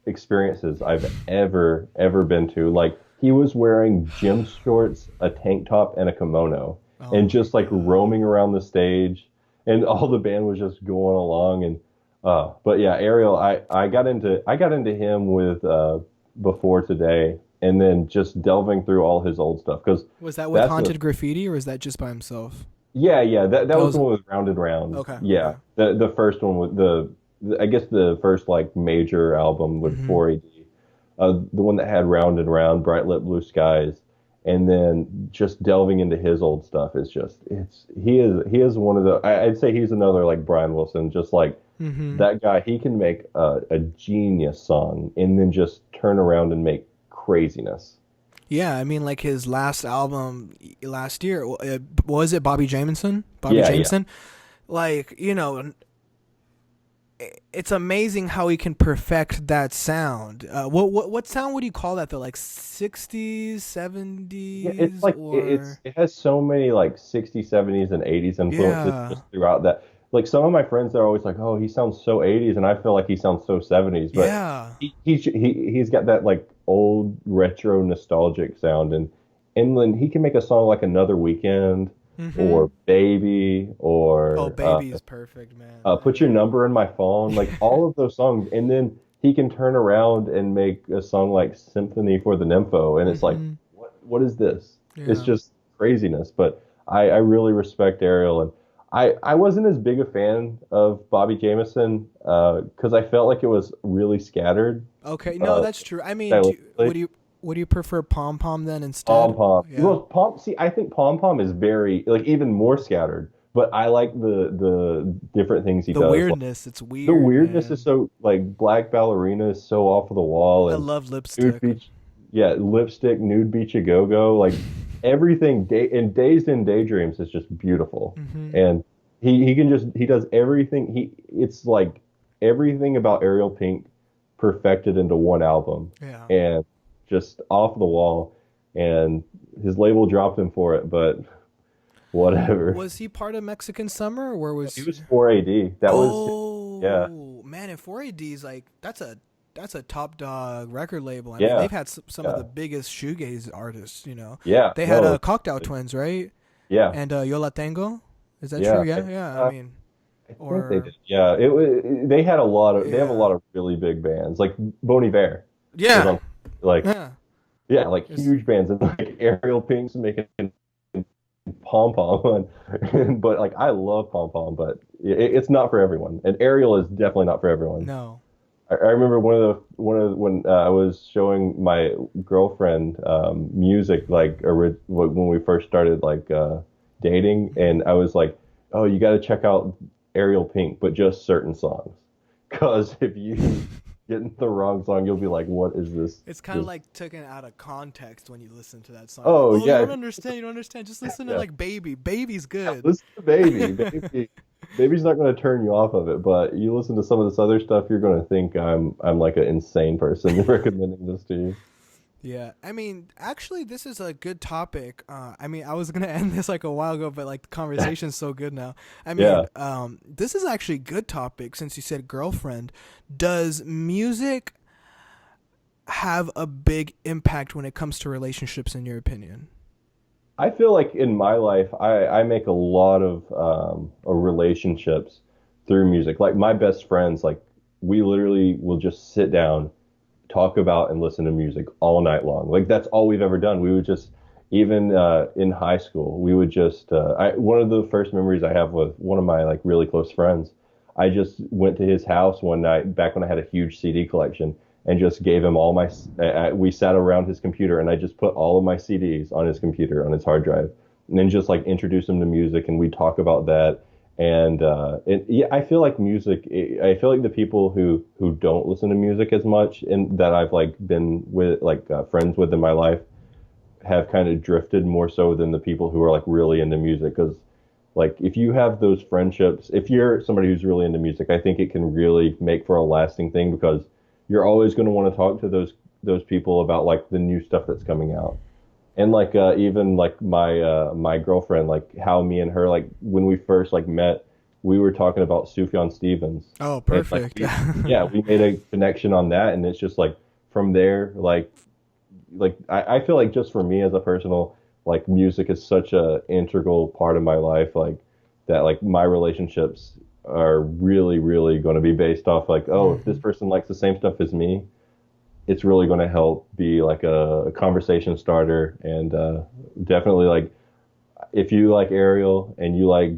experiences I've ever been to. Like he was wearing gym shorts, a tank top, and a kimono, Oh and my just like god. roaming around the stage, and all the band was just going along. And but yeah, Ariel, I got into him with Before Today, and then just delving through all his old stuff because Was that with that's a Haunted Graffiti or was that just by himself? yeah, that That was the was one with Rounded Round. okay. Yeah, Okay. the first one with I guess the first like major album with Mm-hmm. 4AD, the one that had Rounded Round, Bright Lit Blue Skies, and then just delving into his old stuff is just he is one of the I'd say he's another like Brian Wilson, just like Mm-hmm. that guy. He can make a genius song and then just turn around and make craziness. Yeah, I mean, like his last album last year, was it Bobby Jameson? Bobby Yeah, yeah. Jameson? Like, it's amazing how he can perfect that sound. What sound would you call that though? Like 60s, Yeah, it's 70s, like or it has so many like 60s, 70s, and 80s influences yeah, just throughout that. Like some of my friends are always like, "Oh, he sounds so 80s," and I feel like he sounds so 70s. But yeah. he's got that like old retro nostalgic sound, and then he can make a song like Another Weekend Mm-hmm. or Baby Oh, or Baby's perfect, man. I Put Your mean, Number in My Phone, like all of those songs, and then he can turn around and make a song like Symphony for the Nympho, and it's like, mm-hmm. what is this? It's Yeah. just craziness. But I really respect Ariel, and I wasn't as big a fan of Bobby Jameson because I felt like it was really scattered Okay, no, uh, that's true. I mean, stylistically. would you prefer Pom Pom then Pom instead? Pom. Yeah. Well, Pom. See, I think Pom Pom is very like even more scattered. But I like the different things he The does. weirdness, it's The weird, weirdness is man. so like Black Ballerina is so off of the wall I and love Nude Lipstick. Beach, yeah, Lipstick, Nude Beach a Go Go, like everything. And Dazed and Daydreams is just beautiful, Mm-hmm. and he does everything. It's like everything about Ariel Pink perfected into one album, Yeah. and just off the wall. And his label dropped him for it, but whatever. Was he part of Mexican Summer, or where He was? was 4AD. That was yeah, Oh man, and 4AD's like that's a top dog record label. I mean, yeah, they've had some of yeah. the biggest shoegaze artists. Yeah, They had no, Cocktail Twins, right? yeah, And Yo La Tengo. Is that true? yeah. Yeah, yeah. I Uh, mean, I think they or did. Yeah, they had a lot of they have a yeah, lot of really big bands. Like Bon Iver was yeah, on like yeah. yeah, like It's, huge bands and like Ariel Pink's making Pom Pom, but like I love Pom Pom, but it's not for everyone. And Ariel is definitely not for everyone. no. I remember one of the, when I was showing my girlfriend music like when we first started like dating, Mhm. and I was like, "Oh, you got to check out Ariel Pink, but just certain songs, because getting the wrong song, you'll be like, "What is this?" It's kind of This? like taken out of context when you listen to that song. You're like, Oh oh, you yeah, don't understand. You don't understand. Just listen to yeah. like Baby. Baby's good. Listen to Baby's not going to turn you off of it, but you listen to some of this other stuff, you're going to think I'm like an insane person recommending this to you. Yeah, I mean, actually, this is a good topic. I mean, I was gonna end this like a while ago, but like the conversation's so good now. I Yeah, mean, this is actually a good topic since you said girlfriend. Does music have a big impact when it comes to relationships, in your opinion? I feel like in my life, I make a lot of relationships through music. Like my best friends, like we literally will just sit down, talk about and listen to music all night long. Like that's all we've ever done. We would just, even in high school, we would just. One of the first memories I have with one of my like really close friends, I just went to his house one night back when I had a huge CD collection and just gave him all my. We sat around his computer and I just put all of my CDs on his computer on his hard drive, and then just like introduce him to music and we talk about that. And yeah, I feel like music. I feel like the people who don't listen to music as much and that I've like been with like friends with in my life have kind of drifted more so than the people who are like really into music. Because like if you have those friendships, if you're somebody who's really into music, I think it can really make for a lasting thing because you're always going to want to talk to those people about like the new stuff that's coming out. And like even like my girlfriend, like how me and her like when we first like met, we were talking about Sufjan Stevens, Oh, and like perfect. yeah, we made a connection on that, and it's just like from there, like I feel like just for me as a personal, like music is such a integral part of my life, like that like my relationships are really going to be based off like, oh, if this Hmm. person likes the same stuff as me, it's really going to help be like a conversation starter. And definitely like if you like Ariel and you like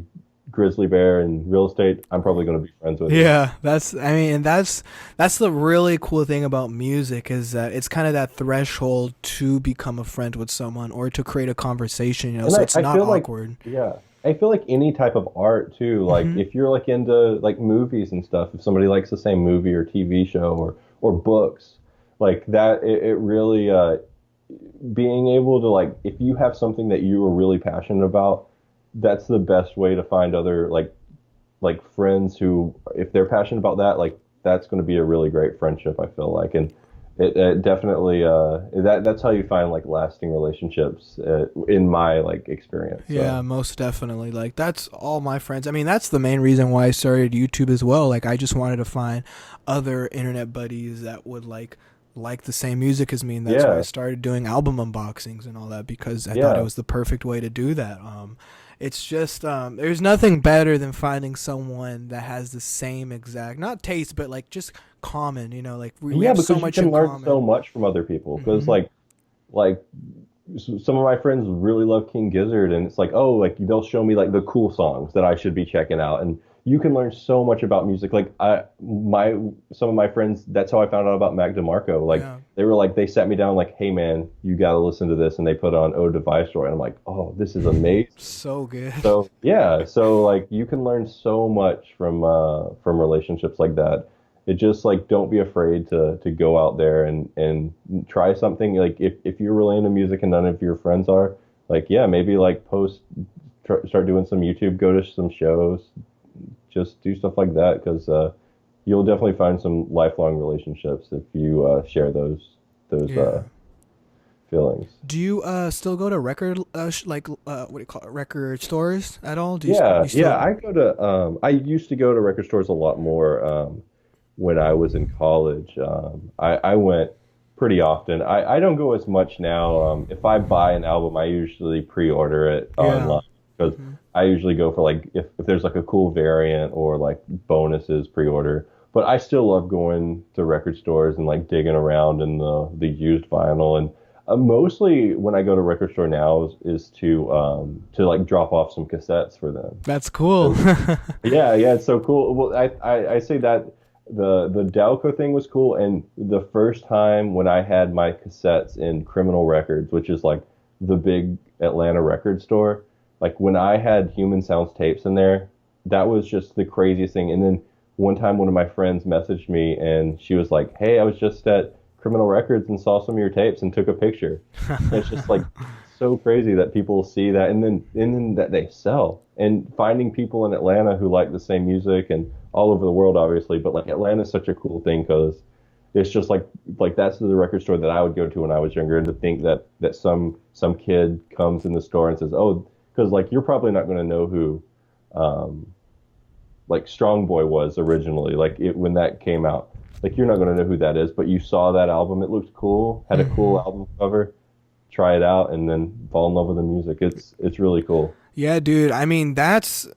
grizzly bear and real estate, I'm probably going to be friends with you. Yeah, that's I mean, and that's the really cool thing about music is that it's kind of that threshold to become a friend with someone or to create a conversation, you know, And so I, it's I not feel like, awkward. yeah, I feel like any type of art too. Like Hmm. if you're like into like movies and stuff, if somebody likes the same movie or TV show or books, like that, it really being able to like if you have something that you are really passionate about, that's the best way to find other like friends who if they're passionate about that, like that's going to be a really great friendship. I feel like, and it definitely that's how you find like lasting relationships in my like experience. Yeah, most definitely. Like that's all my friends. I mean, that's the main reason why I started YouTube as well. Like I just wanted to find other internet buddies that would like the same music as me, and that's why I Yeah, started doing album unboxings and all that because I thought it yeah, was the perfect way to do that. It's just there's nothing better than finding someone that has the same exact not taste but like just common, you know, like we yeah, have so because you much in can learn so common. much from other people. Because Hmm. like some of my friends really love King Gizzard, and it's like, oh, like they'll show me like the cool songs that I should be checking out, and you can learn so much about music. Like some of my friends, that's how I found out about Mac DeMarco. Like Yeah. they were like, they sat me down, like, hey man, you got to listen to this, and they put on Ode to Viceroy, and I'm like, oh, this is amazing. So good. So yeah, so like you can learn so much from relationships like that. It just like don't be afraid to go out there and try something. Like if you're really into music and none of your friends are, like yeah, maybe like start doing some YouTube, go to some shows, just do stuff like that because you'll definitely find some lifelong relationships if you share those Yeah. feelings. Do you still go to record what do you call it, record stores at all? Do Yeah, you yeah. still? I used to go to record stores a lot more when I was in college. I went pretty often. I don't go as much now. If I buy an album, I usually pre-order it Yeah. online because Hmm. I usually go for like if there's like a cool variant or like bonuses pre-order. But I still love going to record stores and like digging around in the used vinyl and mostly when I go to record store now is to like drop off some cassettes for them. That's cool. 'Cause- yeah, yeah, it's so cool. Well, I say that the Dalco thing was cool, and the first time when I had my cassettes in Criminal Records, which is like the big Atlanta record store, like when I had Human Sounds tapes in there, that was just the craziest thing. And then one time one of my friends messaged me and she was like, "Hey, I was just at Criminal Records and saw some of your tapes and took a picture." And it's just like so crazy that people see that and then that they sell. And finding people in Atlanta who like the same music and all over the world, obviously, but like Atlanta's such a cool thing because it's just like that's the record store that I would go to when I was younger, and to think that some kid comes in the store and says, "Oh," because like you're probably not going to know who um, like Strong Boy was originally, like when that came out. Like you're not going to know who that is, but you saw that album, it looked cool, had a cool Hmm. album cover, try it out, and then fall in love with the music. It's really cool. Yeah, dude. I mean, that's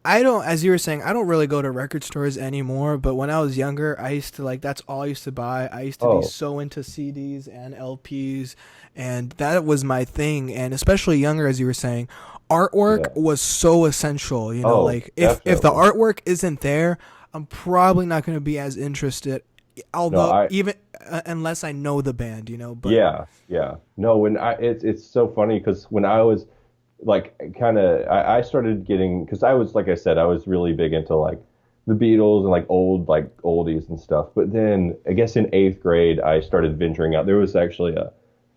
I don't as you were saying, I don't really go to record stores anymore, but when I was younger, I used to like that's all I used to buy. I used to be Oh, so into CDs and LPs, and that was my thing. And especially younger, as you were saying, artwork yeah. was so essential, Oh, like if the definitely. artwork isn't there, I'm probably not going to be as interested, No, although I even unless I know the band, but yeah, yeah. No, when I it's so funny because when I was like kind of I started getting because I was like I said I was really big into like the Beatles and like old like oldies and stuff. But then I guess in eighth grade I started venturing out. There was actually a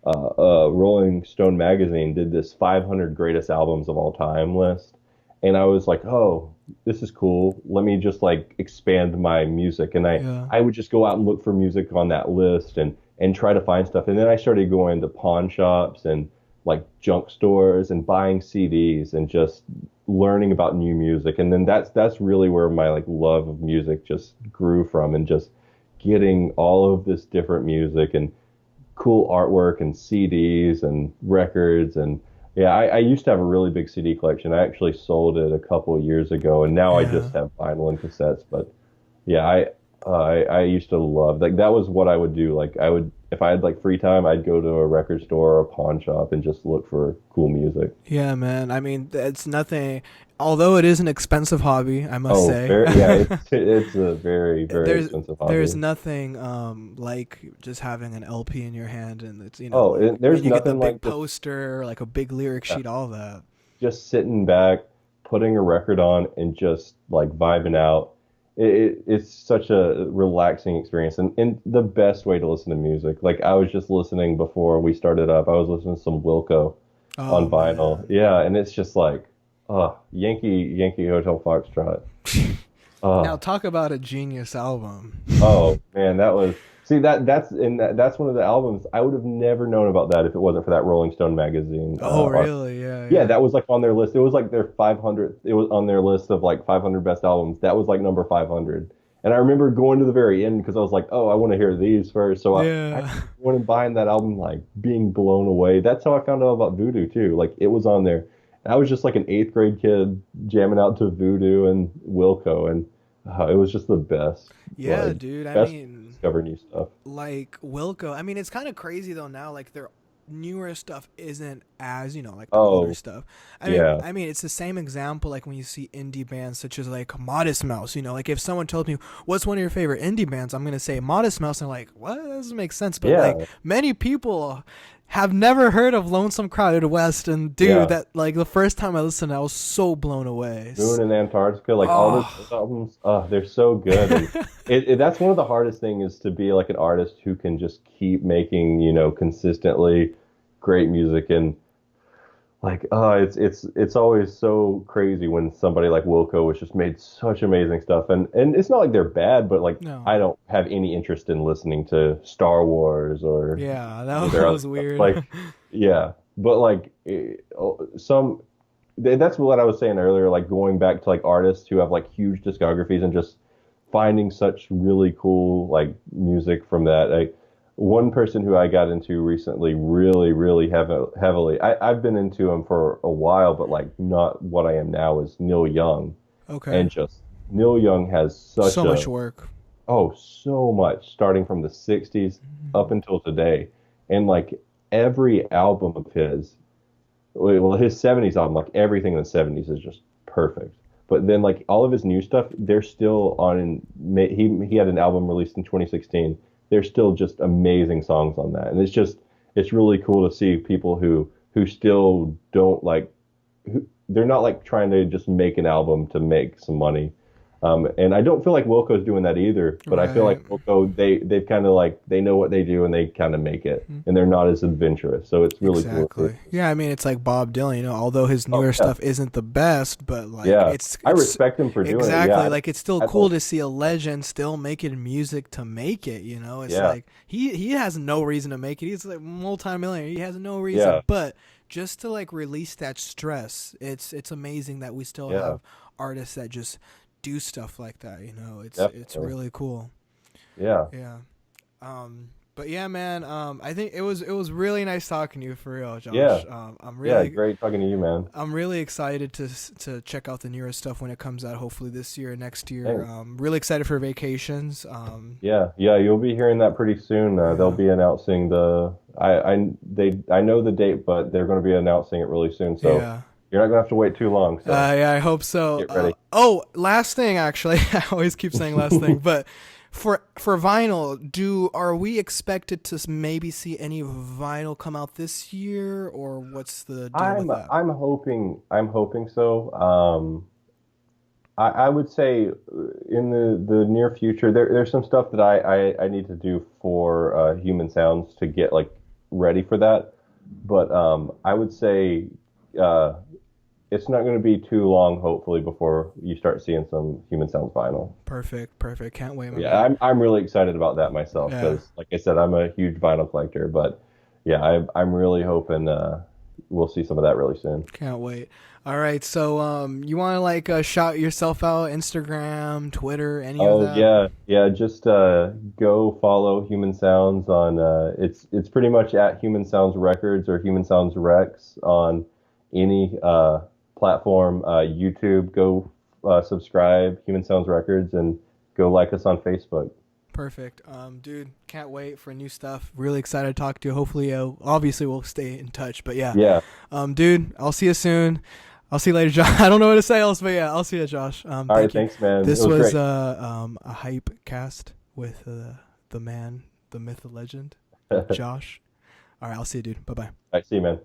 Rolling Stone magazine did this 500 greatest albums of all time list, and I was like, oh, this is cool. Let me just like expand my music, and yeah. I would just go out and look for music on that list and try to find stuff. And then I started going to pawn shops and like junk stores and buying CDs and just learning about new music. And then that's really where my like love of music just grew from, and just getting all of this different music and cool artwork and CDs and records. And yeah, I used to have a really big CD collection. I actually sold it a couple of years ago, and now I Yeah. just have vinyl and cassettes. But yeah, I used to love like that was what I would do. Like I would if I had like free time, I'd go to a record store or a pawn shop and just look for cool music. Yeah, man. I mean, it's nothing. Although it is an expensive hobby, I must Oh, say. very yeah, it's a very very there's expensive there's hobby. nothing like just having an LP in your hand, and it's Oh, like there's and you get the nothing big like just poster, like a big lyric yeah, sheet, all that. just sitting back, putting a record on, and just like vibing out. It's such a relaxing experience, and the best way to listen to music. Like I was just listening before we started up. I was listening to some Wilco on Oh vinyl. man. Yeah, and it's just like, Yankee Hotel Foxtrot. Now Oh, talk about a genius album. oh man, that was see that's one of the albums I would have never known about that if it wasn't for that Rolling Stone magazine Oh article. really? Yeah, Yeah, yeah. that was like on their list. It was like their 500. It was on their list of like 500 best albums. That was like number 500. And I remember going to the very end because I was like, oh, I want to hear these first. So I Yeah. went and buying that album, like being blown away. That's how I found out about Voodoo too. Like it was on there. I was just like an eighth grade kid jamming out to Voodoo and Wilco, and it was just the best. Yeah, Like dude. I best mean, discover new stuff. like Wilco. I mean, it's kind of crazy though now. Like their newer stuff isn't as like the older Oh stuff. I mean, yeah, it's the same example like when you see indie bands such as like Modest Mouse. Like if someone told me what's one of your favorite indie bands, I'm gonna say Modest Mouse, and they're like, what? That doesn't make sense. But like yeah, many people have never heard of Lonesome Crowded West, and dude, yeah. that like the first time I listened, I was so blown away. Moon and Antarctica, like all those Oh. albums, they're so good. And that's one of the hardest things is to be like an artist who can just keep making, consistently great music. And like, it's always so crazy when somebody like Wilco has just made such amazing stuff. And it's not like they're bad, but like I No. don't have any interest in listening to Star Wars or Yeah, any of that their other was stuff. weird. Like, yeah, but like some that's what I was saying earlier, like going back to like artists who have like huge discographies and just finding such really cool like music from that. Like one person who I got into recently really, really heavily, I've been into him for a while, but like not what I am now is Neil Young. Okay. And just Neil Young has such So much a, work. oh, so much starting from the 60s up until today. And like every album of his well, his 70s album, like everything in the 70s is just perfect. But then like all of his new stuff, they're still on he had an album released in 2016. There's still just amazing songs on that. And it's really cool to see people who still don't like they're not like trying to just make an album to make some money. And I don't feel like Wilco's doing that either, but I feel Right. like Wilco, they've kind of like, they know what they do and they kind of make it, Mhm. and they're not as adventurous. So it's really cool to Exactly. see. Yeah, I mean it's like Bob Dylan, although his Oh newer yeah, stuff isn't the best, but like yeah. I it's respect him for doing it. exactly Yeah, like it's still I cool don't. to see a legend still making music to make it, It's Yeah, like he has no reason to make it. He's like multi-millionaire. He has no yeah, reason, but just to like release that stress, it's amazing that we still yeah, have artists that just do stuff like that, It's definitely. really cool. Yeah, Yeah. But yeah, man. I think it was really nice talking to you for real, yeah, Josh. I'm yeah. really Great talking to you, man. I'm really excited to check out the newer stuff when it comes out. Hopefully this year, next year. Thanks. Really excited for vacations. Yeah, yeah. You'll be hearing that pretty soon. They'll Yeah, be announcing I know the date, but they're going to be announcing it really soon. So yeah. you're not going to have to wait too long. So Yeah, I hope so. get ready. Oh, last thing, actually, I always keep saying last thing, but for vinyl, are we expected to maybe see any vinyl come out this year, or what's the deal with that? I'm hoping so. I would say in the near future, there's some stuff that I need to do for Human Sounds to get like ready for that. But I would say uh, it's not going to be too long, hopefully, before you start seeing some Human Sounds vinyl. Perfect, perfect. Can't wait, my Yeah, man. I'm really excited about that myself Yeah, because, like I said, I'm a huge vinyl collector. But yeah, I'm really hoping we'll see some of that really soon. can't wait. All right, so you want to like shout yourself out, Instagram, Twitter, any of Oh that? yeah, yeah. Just go follow Human Sounds on. It's pretty much at Human Sounds Records or Human Sounds Rex on any platform. YouTube. Go subscribe Human Sounds Records and go like us on Facebook. Perfect. Dude, can't wait for new stuff. Really excited to talk to you. Hopefully, obviously we'll stay in touch. But yeah, Yeah. dude, I'll see you soon. I'll see you later, Josh. I don't know what to say else, but yeah, I'll see you, Josh. All right. Thank you. Thanks, man. It This was was great. a hype cast with the man, the myth, the legend, All Josh. All right, I'll see you, dude. Bye bye. right. See you, man.